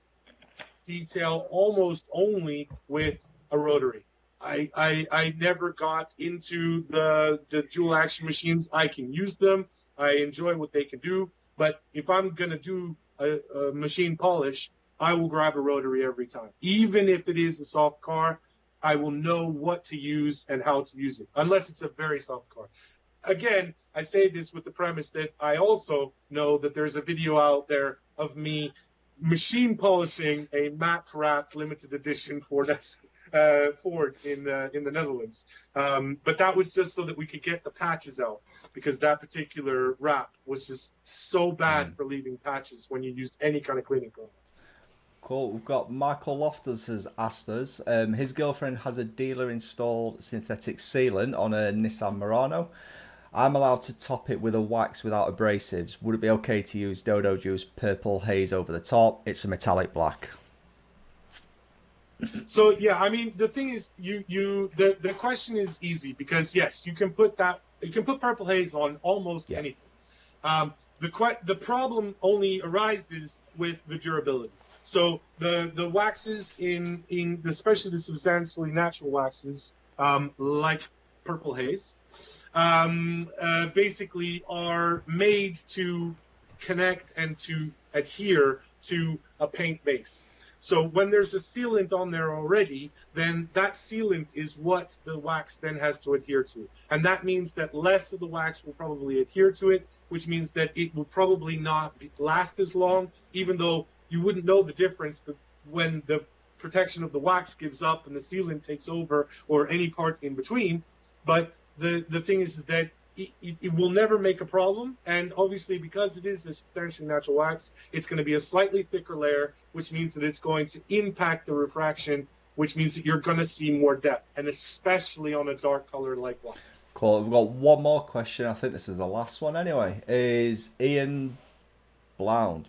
detail almost only with a rotary. I never got into the dual action machines. I can use them. I enjoy what they can do. But if I'm going to do a machine polish, I will grab a rotary every time. Even if it is a soft car, I will know what to use and how to use it, unless it's a very soft car. Again, I say this with the premise that I also know that there's a video out there of me machine polishing a matte wrap limited edition Ford in the Netherlands. But that was just so that we could get the patches out, because that particular wrap was just so bad for leaving patches when you used any kind of cleaning product. Cool. We've got Michael Loftus has asked us. His girlfriend has a dealer installed synthetic sealant on a Nissan Murano. I'm allowed to top it with a wax without abrasives. Would it be okay to use Dodo Juice Purple Haze over the top? It's a metallic black. So yeah, I mean, the thing is, the question is easy, because yes, you can put Purple Haze on almost anything. The problem only arises with the durability. So the waxes in especially the substantially natural waxes, like Purple Haze, basically are made to connect and to adhere to a paint base. So when there's a sealant on there already, then that sealant is what the wax then has to adhere to. And that means that less of the wax will probably adhere to it, which means that it will probably not last as long, even though you wouldn't know the difference when the protection of the wax gives up and the sealant takes over, or any part in between. But the thing is that it will never make a problem, and obviously because it is a substantially natural wax, it's going to be a slightly thicker layer, which means that it's going to impact the refraction, which means that you're going to see more depth, and especially on a dark color like black. Cool. We've got one more question. I think this is the last one anyway. Is Ian Blount?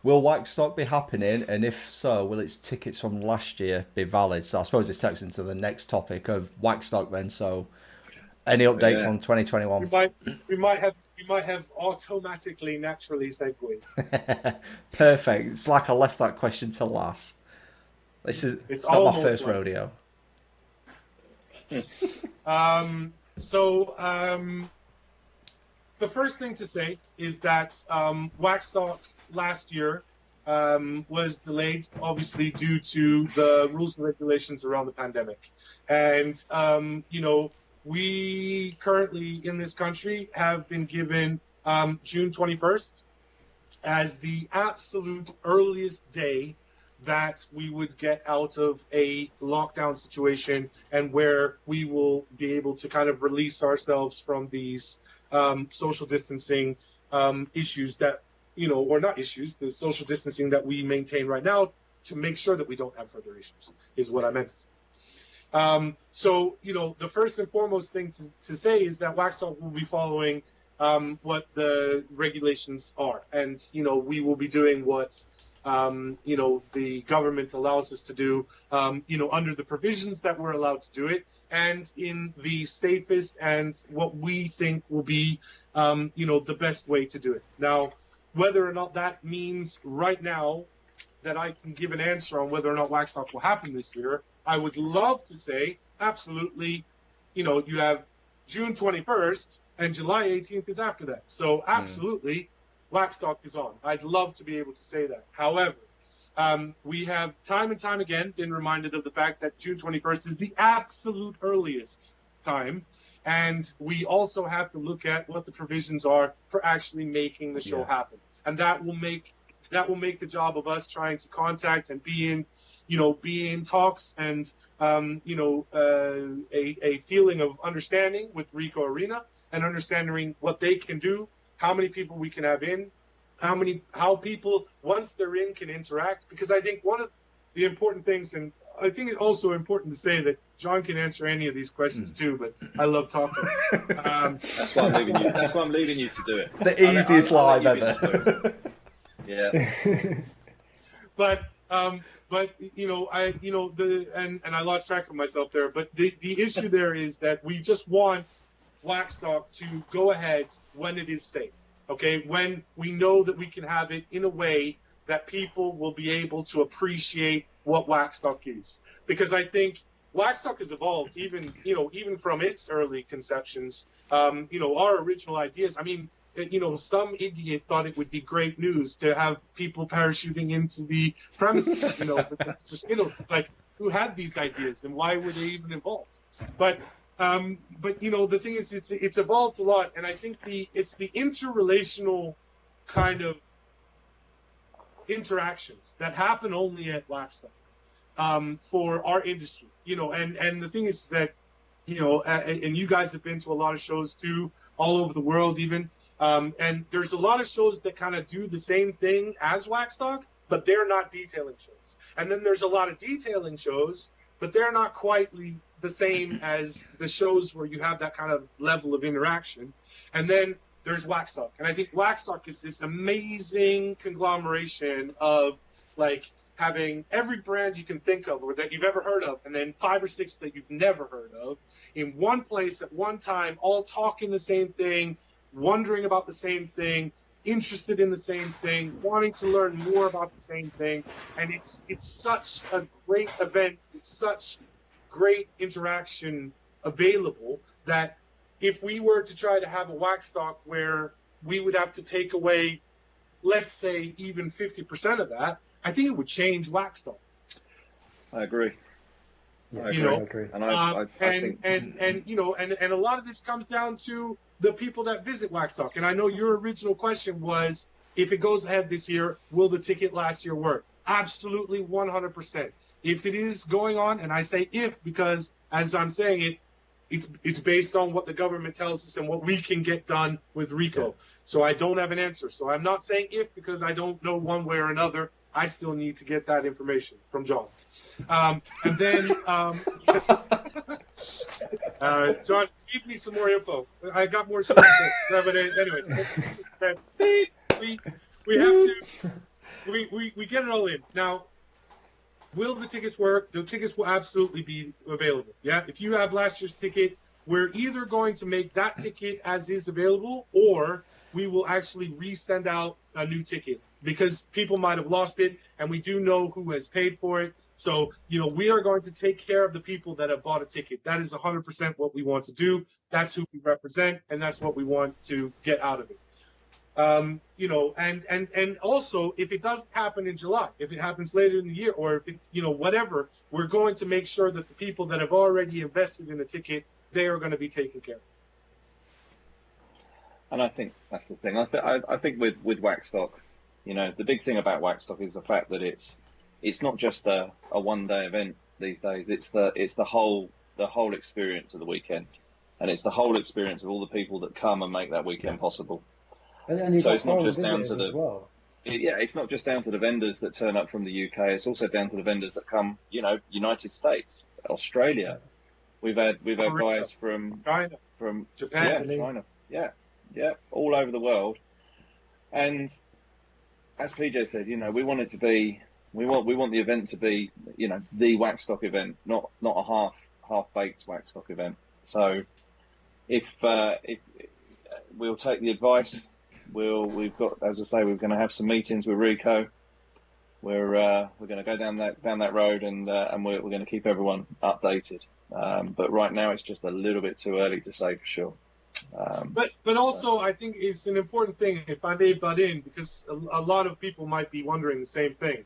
Will WaxStock be happening, and if so, will its tickets from last year be valid? So I suppose this takes into the next topic of WaxStock then. So any updates on 2021? We might have automatically naturally segued. Perfect. It's like I left that question to last. It's not my first rodeo. The first thing to say is that WaxStock last year was delayed, obviously due to the rules and regulations around the pandemic. And we currently in this country have been given June 21st as the absolute earliest day that we would get out of a lockdown situation, and where we will be able to kind of release ourselves from these social distancing issues that, or not issues, the social distancing that we maintain right now, to make sure that we don't have further issues, is what I meant to say. So, the first and foremost thing to say is that WaxStock will be following what the regulations are. And, we will be doing what, the government allows us to do, under the provisions that we're allowed to do it, and in the safest and what we think will be, the best way to do it. Now, whether or not that means right now that I can give an answer on whether or not WaxStock will happen this year, I would love to say absolutely. You have June 21st and July 18th is after that. So absolutely, WaxStock is on. I'd love to be able to say that. However, we have time and time again been reminded of the fact that June 21st is the absolute earliest time. And we also have to look at what the provisions are for actually making the show happen. And that will make the job of us trying to contact and be in talks and, a feeling of understanding with Rico Arena, and understanding what they can do, how many people we can have in, how people, once they're in, can interact. Because I think one of the important things, and I think it's also important to say that John can answer any of these questions too, but I love talking. That's why I'm leaving you. That's why I'm leaving you to do it. The easiest live ever. Yeah. But I lost track of myself there. But the issue there is that we just want WaxStock to go ahead when it is safe. Okay, when we know that we can have it in a way that people will be able to appreciate what WaxStock is. Because I think WaxStock has evolved even from its early conceptions. Our original ideas. I mean, some idiot thought it would be great news to have people parachuting into the premises. But that's just, who had these ideas and why were they even involved? But the thing is, it's evolved a lot, and I think it's the interrelational kind of interactions that happen only at WaxStock for our industry, and the thing is that, and you guys have been to a lot of shows too, all over the world even, and there's a lot of shows that kind of do the same thing as WaxStock, but they're not detailing shows. And then there's a lot of detailing shows, but they're not quite the same as the shows where you have that kind of level of interaction. And then there's WaxStock. And I think WaxStock is this amazing conglomeration of like having every brand you can think of or that you've ever heard of, and then 5 or 6 that you've never heard of in one place at one time, all talking the same thing, wondering about the same thing, interested in the same thing, wanting to learn more about the same thing. And it's such a great event. It's such great interaction available that if we were to try to have a WaxStock where we would have to take away, let's say, even 50% of that, I think it would change WaxStock. I agree. Yeah, I agree. And I think... and a lot of this comes down to the people that visit WaxStock. And I know your original question was, if it goes ahead this year, will the ticket last year work? Absolutely, 100%. If it is going on, and I say if because as I'm saying it, it's based on what the government tells us and what we can get done with RICO. Yeah. So I don't have an answer. So I'm not saying if because I don't know one way or another. I still need to get that information from John. And then, John, feed me some more info. I got more stuff. But anyway, we have to, we get it all in. Now, will the tickets work? The tickets will absolutely be available. Yeah. If you have last year's ticket, we're either going to make that ticket as is available, or we will actually resend out a new ticket because people might have lost it, and we do know who has paid for it. So, we are going to take care of the people that have bought a ticket. That is 100% what we want to do. That's who we represent, and that's what we want to get out of it. And also, if it doesn't happen in July, if it happens later in the year, or if it, whatever, we're going to make sure that the people that have already invested in a ticket, they are going to be taken care of. And I think that's the thing. I think with WaxStock, the big thing about WaxStock is the fact that it's not just a one-day event these days. It's the whole experience of the weekend, and it's the whole experience of all the people that come and make that weekend possible. And so it's not just down to the it's not just down to the vendors that turn up from the UK. It's also down to the vendors that come, United States, Australia. We've had guys from China, from Japan, China, all over the world. And as PJ said, we want it to be, we want the event to be, the WaxStock event, not a half-baked WaxStock event. So if we'll take the advice, we've got, as I say, we're going to have some meetings with Rico. We're going to go down that road, and we're going to keep everyone updated. But right now it's just a little bit too early to say for sure. But also I think it's an important thing, if I may butt in, because a lot of people might be wondering the same thing.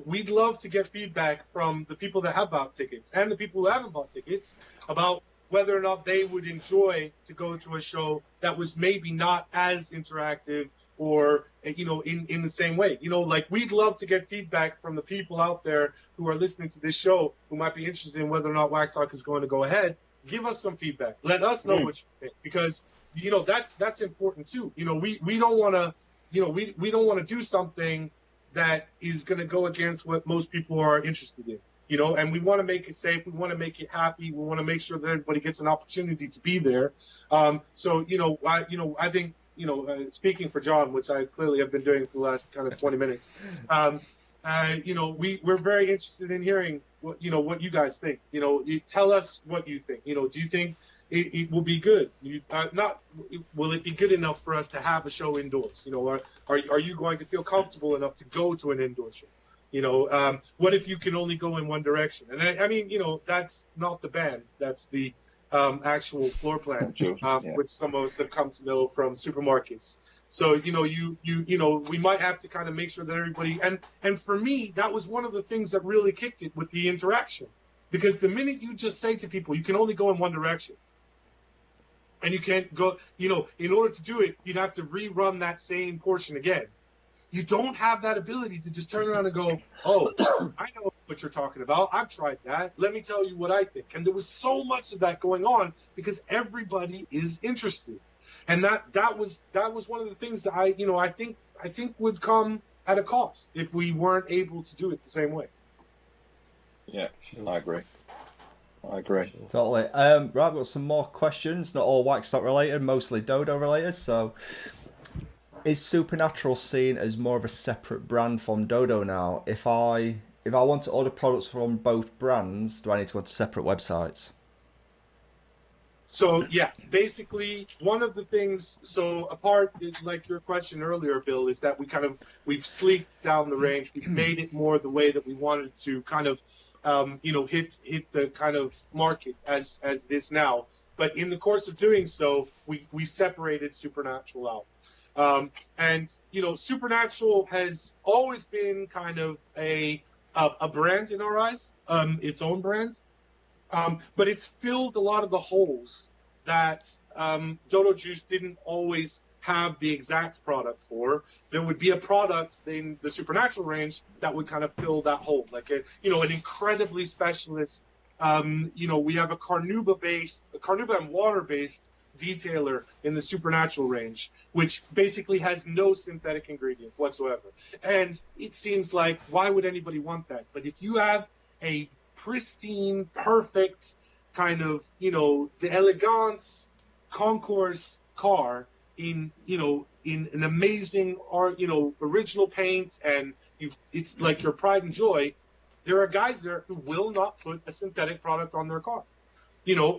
We'd love to get feedback from the people that have bought tickets and the people who haven't bought tickets about whether or not they would enjoy to go to a show that was maybe not as interactive or, in the same way. Like we'd love to get feedback from the people out there who are listening to this show who might be interested in whether or not WaxStock is going to go ahead. Give us some feedback. Let us know what you think, because that's important too. We don't want to we don't want to do something that is going to go against what most people are interested in. And we want to make it safe. We want to make it happy. We want to make sure that everybody gets an opportunity to be there. I think speaking for John, which I clearly have been doing for the last kind of 20 minutes. We're very interested in hearing what you guys think. You tell us what you think. Do you think it will be good? Will it be good enough for us to have a show indoors? Are you going to feel comfortable enough to go to an indoor show? What if you can only go in one direction? And I mean, that's not the band. That's the actual floor plan, Yeah. which some of us have come to know from supermarkets. So, we might have to kind of make sure that everybody, and for me, that was one of the things that really kicked it with the interaction. Because the minute you just say to people, you can only go in one direction. And you can't go, in order to do it, you'd have to rerun that same portion again. You don't have that ability to just turn around and go, oh, I know what you're talking about. I've tried that. Let me tell you what I think. And there was so much of that going on because everybody is interested. And that was one of the things that I think would come at a cost if we weren't able to do it the same way. Yeah, I agree. Totally. Right, I've got some more questions, not all WaxStock related, mostly Dodo related. So, is Supernatural seen as more of a separate brand from Dodo now? If I want to order products from both brands, do I need to go to separate websites? So yeah, basically one of the things, so apart, like your question earlier, Bill, is that we've sleeked down the range. We've made it more the way that we wanted to kind of, hit the kind of market as it is now. But in the course of doing so, we separated Supernatural out. And Supernatural has always been kind of a brand in our eyes, its own brand. But it's filled a lot of the holes that Dodo Juice didn't always have the exact product for. There would be a product in the Supernatural range that would kind of fill that hole, like an incredibly specialist. We have a carnauba and water-based detailer in the Supernatural range, which basically has no synthetic ingredient whatsoever. And it seems like, why would anybody want that? But if you have a pristine, perfect kind of, the elegance concourse car in an amazing original paint, and it's like your pride and joy, there are guys there who will not put a synthetic product on their car,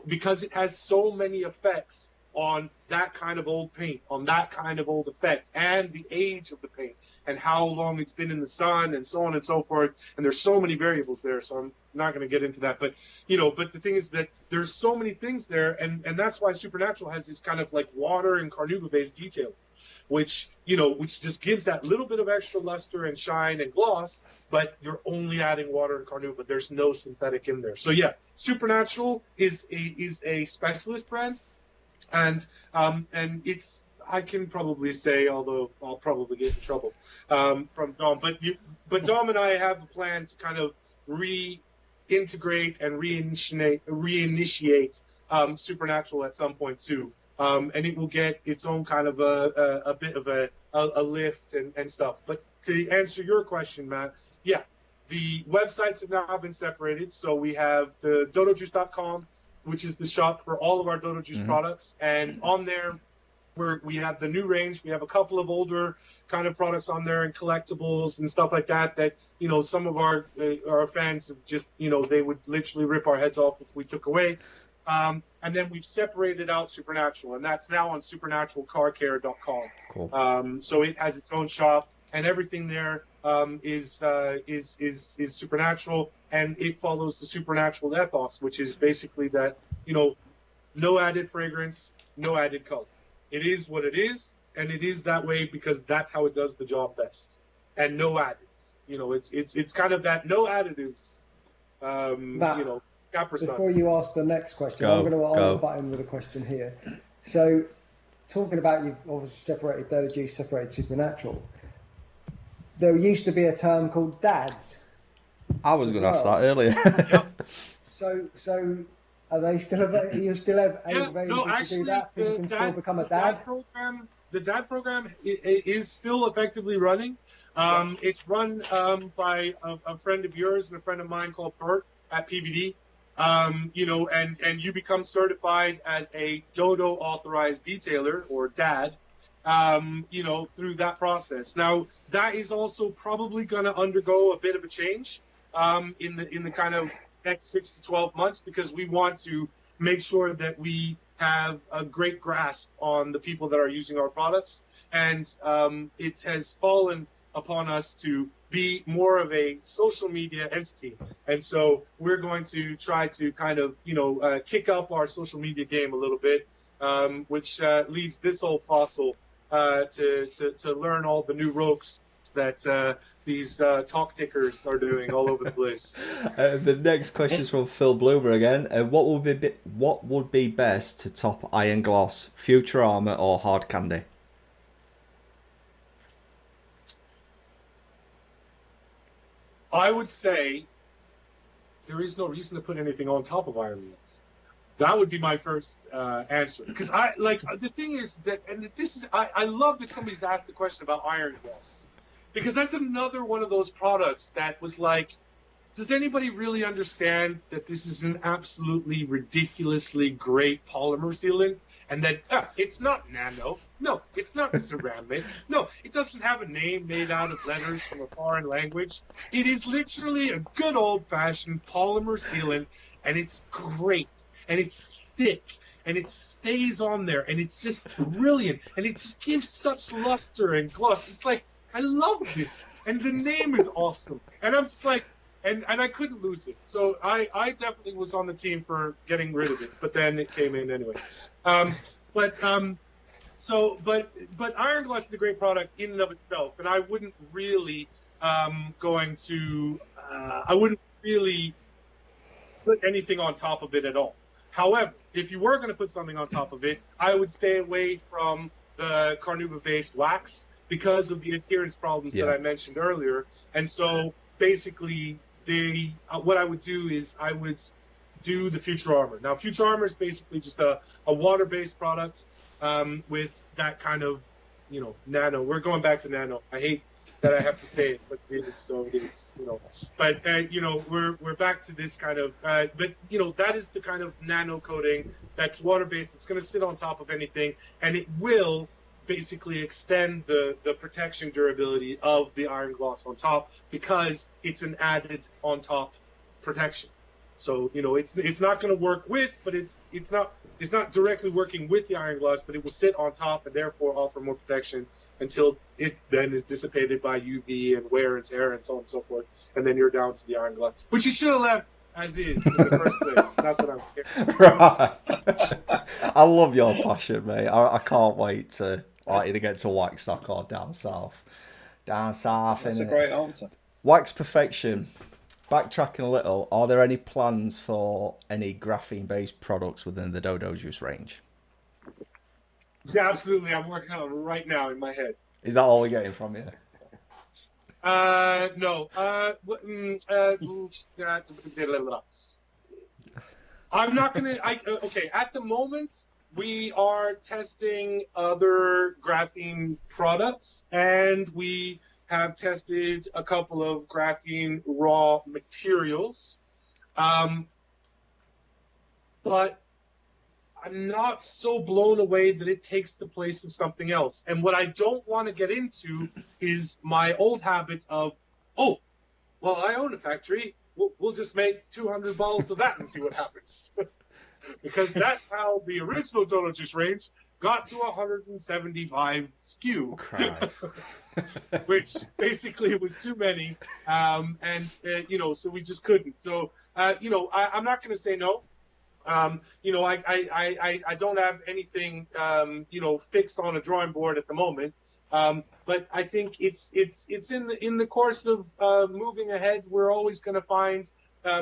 because it has so many effects on that kind of old paint, on that kind of old effect, and the age of the paint, and how long it's been in the sun, and so on and so forth. And there's so many variables there, so I'm not going to get into that. But but the thing is that there's so many things there, and that's why Supernatural has this kind of like water and carnauba-based detail, which just gives that little bit of extra luster and shine and gloss, but you're only adding water and carnauba. There's no synthetic in there. So yeah, Supernatural is a specialist brand. And it's, I can probably say, although I'll probably get in trouble from Dom, but Dom and I have a plan to kind of reintegrate and reinitiate Supernatural at some point too, and it will get its own kind of a bit of a lift and stuff. But to answer your question, Matt, yeah, the websites have now been separated. So we have the dodojuice.com, which is the shop for all of our Dodo Juice products. And on there, we have the new range. We have a couple of older kind of products on there and collectibles and stuff like that, some of our fans have just, they would literally rip our heads off if we took away. And then we've separated out Supernatural, and that's now on supernaturalcarcare.com. Cool. So it has its own shop, and everything there is Supernatural, and it follows the Supernatural ethos, which is basically that, no added fragrance, no added color. It is what it is, and it is that way because that's how it does the job best. And no additives. It's kind of that no additives. Before you ask the next question, I'm going to butt in with a question here. So, talking about, you've obviously separated Dodo Juice, separated Supernatural. There used to be a term called dads. I was going to ask that earlier. Yep. So are they still available? You're still able to do that? People can still become a dad? The dad program is still effectively running. It's run by a friend of yours and a friend of mine called Bert at PBD. And you become certified as a Dodo authorized detailer or dad, through that process. Now, that is also probably going to undergo a bit of a change in the kind of next 6 to 12 months, because we want to make sure that we have a great grasp on the people that are using our products. And it has fallen upon us to be more of a social media entity. And so we're going to try to kind of, kick up our social media game a little bit, which leads this old fossil to learn all the new ropes that these talk tickers are doing all over the place. The next question is from Phil Bloomer again. What would be best to top Iron Gloss, Future Armor, or Hard Candy? I would say there is no reason to put anything on top of Iron Gloss. That would be my first answer. Because the thing is that, and this is, I love that somebody's asked the question about Iron Gloss. Because that's another one of those products that was like, does anybody really understand that this is an absolutely ridiculously great polymer sealant? And that it's not nano. No, it's not ceramic. No, it doesn't have a name made out of letters from a foreign language. It is literally a good old-fashioned polymer sealant, and it's great. And it's thick. And it stays on there. And it's just brilliant. And it just gives such luster and gloss. It's like, I love this, and the name is awesome, and I'm just like, and I couldn't lose it. So I definitely was on the team for getting rid of it, but then it came in anyway. But Iron Gloss is a great product in and of itself, and I wouldn't really I wouldn't really put anything on top of it at all. However, if you were going to put something on top of it, I would stay away from the Carnauba-based wax, because of the adherence problems that I mentioned earlier. And so basically what I would do is I would do the Future Armor. Now, Future Armor is basically just a water-based product with that kind of, nano. We're going back to nano. I hate that I have to say it, but it is, so it is, But, we're back to this kind of, that is the kind of nano coating that's water-based. It's going to sit on top of anything, and it will basically extend the protection durability of the Iron Gloss on top, because it's an added on top protection. So it's not going to work with, but it's not directly working with the Iron Gloss, but it will sit on top and therefore offer more protection until it then is dissipated by UV and wear and tear and so on and so forth, and then you're down to the Iron Gloss, which you should have left as is in the first place. Not that I'm kidding. Right. I love your passion, mate. I can't wait to either get to WaxStock or down south. Down south, That's a great answer. Wax Perfection. Backtracking a little, are there any plans for any graphene-based products within the Dodo Juice range? Yeah, absolutely. I'm working on it right now in my head. Is that all we're getting from you? No. I'm not gonna. Okay. At the moment, we are testing other graphene products, and we have tested a couple of graphene raw materials. But I'm not so blown away that it takes the place of something else. And what I don't want to get into is my old habit of, oh, well, I own a factory. We'll just make 200 bottles of that and see what happens. Because that's how the original Dodo Juice range got to 175 SKU, which basically was too many, so we just couldn't. So, I'm not going to say no. I don't have anything, fixed on a drawing board at the moment. But I think it's in the course of moving ahead, we're always going to find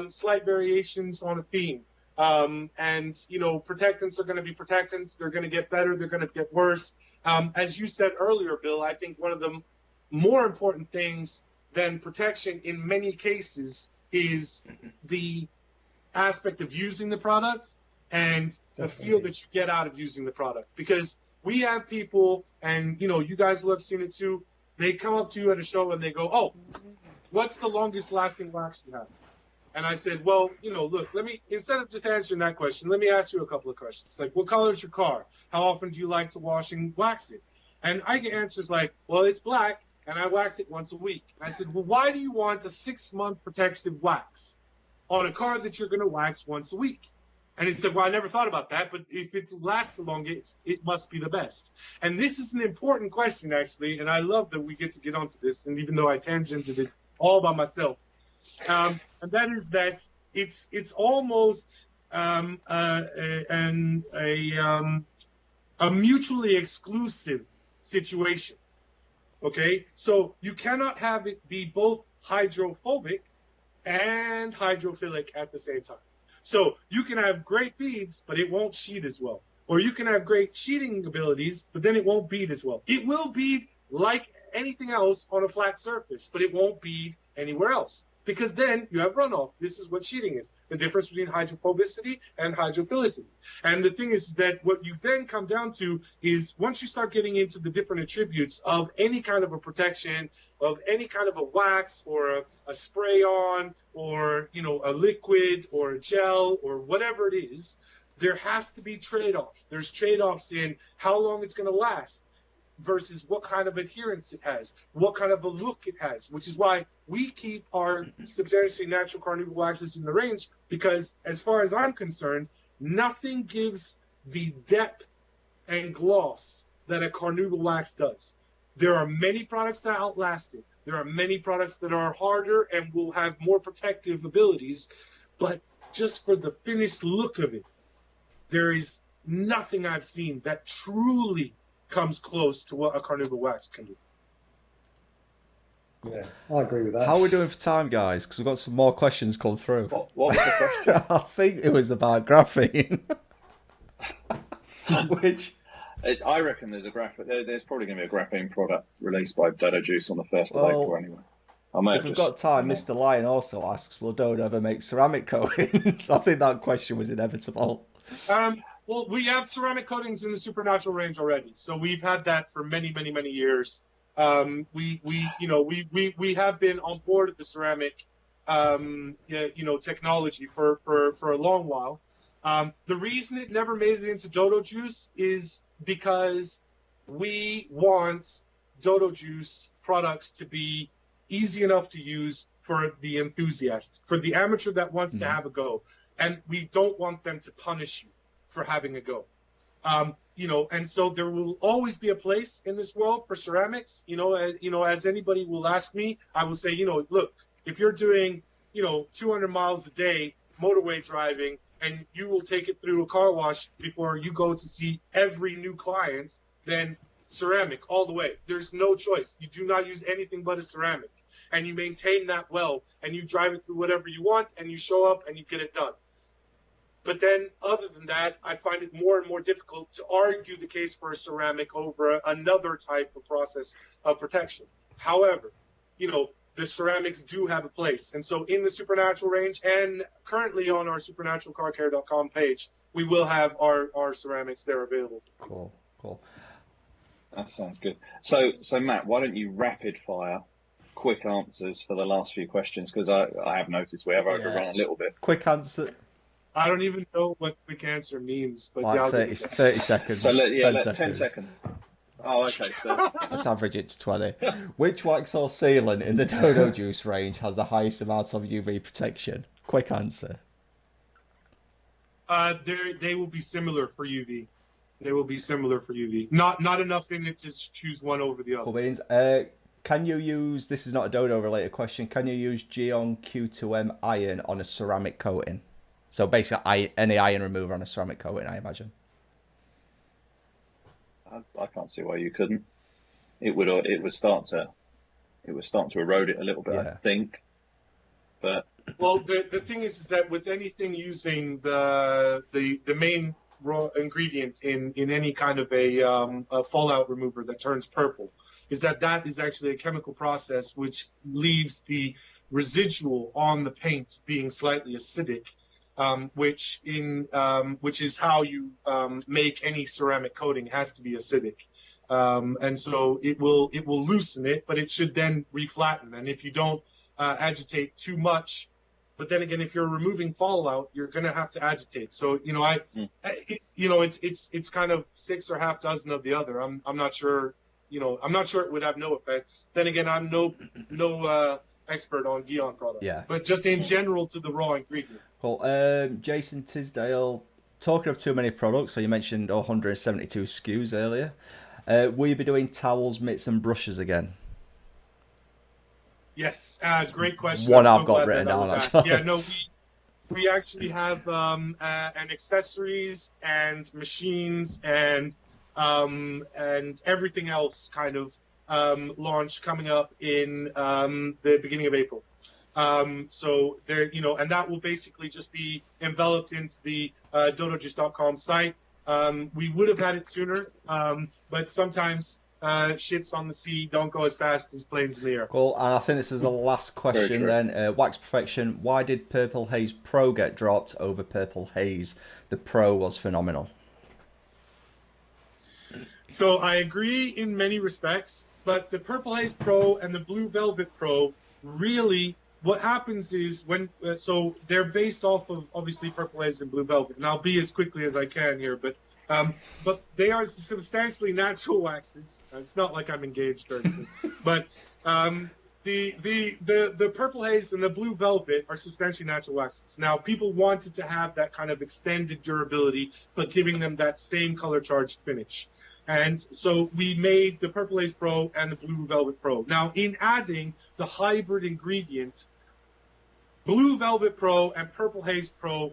slight variations on a theme. Protectants are going to be protectants. They're going to get better. They're going to get worse. As you said earlier, Bill, I think one of the more important things than protection in many cases is the aspect of using the product and the feel that you get out of using the product. Because we have people, and, you guys will have seen it too, they come up to you at a show and they go, oh, what's the longest lasting wax you have? And I said, well, look, instead of just answering that question, let me ask you a couple of questions. Like, what color is your car? How often do you like to wash and wax it? And I get answers like, well, it's black, and I wax it once a week. And I said, well, why do you want a 6-month protective wax on a car that you're going to wax once a week? And he said, well, I never thought about that, but if it lasts the longest, it must be the best. And this is an important question, actually, and I love that we get onto this, and even though I tangented it all by myself. And that is that it's almost a mutually exclusive situation. Okay, so you cannot have it be both hydrophobic and hydrophilic at the same time. So you can have great beads, but it won't sheet as well. Or you can have great sheeting abilities, but then it won't bead as well. It will bead like anything else on a flat surface, but it won't bead anywhere else. Because then you have runoff. This is what sheeting is. The difference between hydrophobicity and hydrophilicity. And the thing is that what you then come down to is once you start getting into the different attributes of any kind of a protection, of any kind of a wax or a spray on or, you know, a liquid or a gel or whatever it is, there has to be trade-offs. There's trade-offs in how long it's going to last versus what kind of adherence it has, what kind of a look it has, which is why we keep our substantially natural carnauba waxes in the range, because as far as I'm concerned, nothing gives the depth and gloss that a carnauba wax does. There are many products that outlast it. There are many products that are harder and will have more protective abilities, but just for the finished look of it, there is nothing I've seen that truly comes close to what a carnauba wax can do. Yeah, I agree with that. How are we doing for time, guys? Because we've got some more questions come through. What was the question? I think it was about graphene. Which I reckon there's there's probably going to be a graphene product released by Dodo Juice on the 1st of April anyway. If we've got time, Mr. Lion also asks, will Dodo ever make ceramic coatings? I think that question was inevitable. Well, we have ceramic coatings in the Supernatural range already, so we've had that for many, many, many years. We have been on board with the ceramic, technology for a long while. The reason it never made it into Dodo Juice is because we want Dodo Juice products to be easy enough to use for the enthusiast, for the amateur that wants to have a go, and we don't want them to punish you for having a go. And so there will always be a place in this world for ceramics. As anybody will ask me, I will say, look, if you're doing, 200 miles a day motorway driving, and you will take it through a car wash before you go to see every new client, then ceramic all the way. There's no choice. You do not use anything but a ceramic, and you maintain that well, and you drive it through whatever you want, and you show up and you get it done. But then, other than that, I find it more and more difficult to argue the case for a ceramic over another type of process of protection. However, the ceramics do have a place. And so in the Supernatural range and currently on our supernaturalcarcare.com page, we will have our ceramics there available. Cool. That sounds good. So Matt, why don't you rapid fire quick answers for the last few questions? Because I have noticed we have overrun a little bit. Quick answer. I don't even know what quick answer means, but like 30 seconds. So 10 seconds. Oh, okay. Let's average it to 20. Which wax or sealant in the Dodo Juice range has the highest amount of UV protection? Quick answer. They will be similar for UV. Not enough in it to choose one over the other. Cool beans. Can you use, this is not a Dodo related question, can you use Geon Q2M iron on a ceramic coating? So basically any iron remover on a ceramic coating, I imagine. I can't see why you couldn't. It would start to erode it a little bit, I think. But well, the thing is that with anything using the main raw ingredient in any kind of a fallout remover that turns purple, is that is actually a chemical process which leaves the residual on the paint being slightly acidic. Which is how you make any ceramic coating. It has to be acidic, and so it will loosen it, but it should then reflatten. And if you don't agitate too much, but then again, if you're removing fallout, you're going to have to agitate. So it's kind of 6 or half dozen of the other. I'm not sure. I'm not sure it would have no effect. Then again, I'm no expert on Geon products, but just in general to the raw ingredient. Cool. Jason Tisdale talking of too many products, so you mentioned 172 SKUs earlier. Will you be doing towels, mitts, and brushes again? Yes, great question. One I'm I've so got glad written that down, was asked. actually. Yeah, no, we actually have an accessories and machines and everything else kind of launch coming up in the beginning of April. So there, you know, and that will basically just be enveloped into the dodojuice.com site. We would have had it sooner, but sometimes ships on the sea don't go as fast as planes in the air. Cool. And I think this is the last question then. Wax Perfection, why did Purple Haze Pro get dropped over Purple Haze? The Pro was phenomenal. So I agree in many respects, but the Purple Haze Pro and the Blue Velvet Pro really, what happens is when, so they're based off of obviously Purple Haze and Blue Velvet, and I'll be as quickly as I can here, but they are substantially natural waxes. It's not like I'm engaged or anything, but the Purple Haze and the Blue Velvet are substantially natural waxes. Now, people wanted to have that kind of extended durability, but giving them that same color charged finish. And so we made the Purple Haze Pro and the Blue Velvet Pro. Now, in adding the hybrid ingredient, Blue Velvet Pro and Purple Haze Pro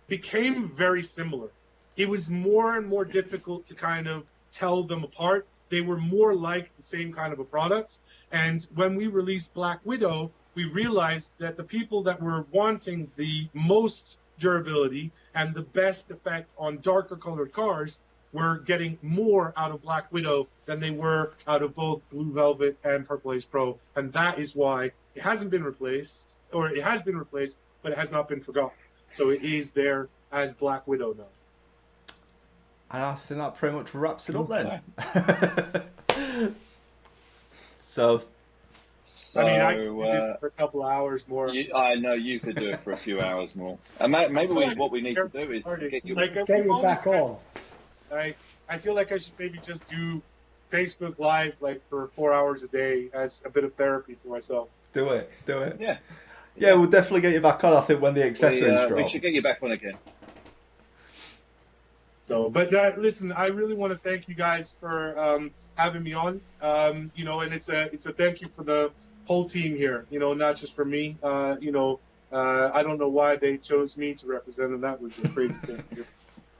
became very similar. It was more and more difficult to kind of tell them apart. They were more like the same kind of a product. And when we released Black Widow, we realized that the people that were wanting the most durability and the best effect on darker colored cars were getting more out of Black Widow than they were out of both Blue Velvet and Purple Haze Pro. And that is why it hasn't been replaced, or it has been replaced, but it has not been forgotten. So it is there as Black Widow now. And I think that pretty much wraps it up then. So I mean, I could do this for a couple of hours more. I know you could do it for a few hours more. And maybe what we need to do is get you back on. I feel like I should maybe just do Facebook Live like for 4 hours a day as a bit of therapy for myself. Do it. Yeah. Yeah, we'll definitely get you back on, I think, when the accessories drop. We should get you back on again. So, but listen, I really want to thank you guys for having me on. You know, and it's a thank you for the whole team here. You know, not just for me. You know, I don't know why they chose me to represent them. That was a crazy thing to do.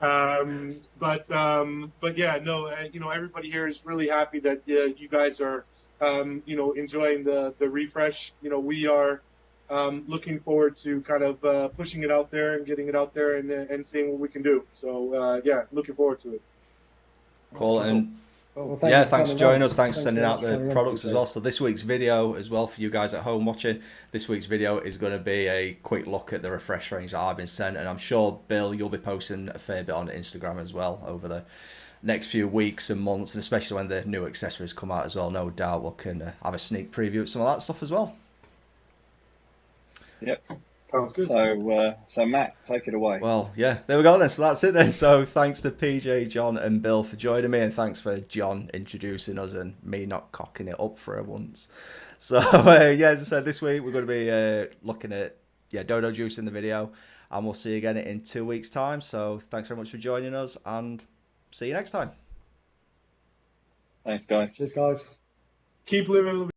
But yeah, no, you know, everybody here is really happy that you guys are, you know, enjoying the refresh. You know, we are looking forward to kind of pushing it out there and getting it out there and seeing what we can do. So yeah, looking forward to it. Cool. And yeah, thanks for joining us. Thanks for sending out the products as well. So this week's video as well for you guys at home watching, this week's video is going to be a quick look at the refresh range that I've been sent, and I'm sure, Bill, you'll be posting a fair bit on Instagram as well over the next few weeks and months, and especially when the new accessories come out as well. No doubt we can have a sneak preview of some of that stuff as well. Yep. Sounds good. So Matt, take it away. Well, yeah, there we go then. So that's it then. So thanks to PJ, John, and Bill for joining me, and thanks for John introducing us and me not cocking it up for once. So yeah, as I said, this week we're going to be looking at Dodo Juice in the video, and we'll see you again in 2 weeks' time. So thanks very much for joining us, and see you next time. Thanks, guys. Cheers, guys. Keep living.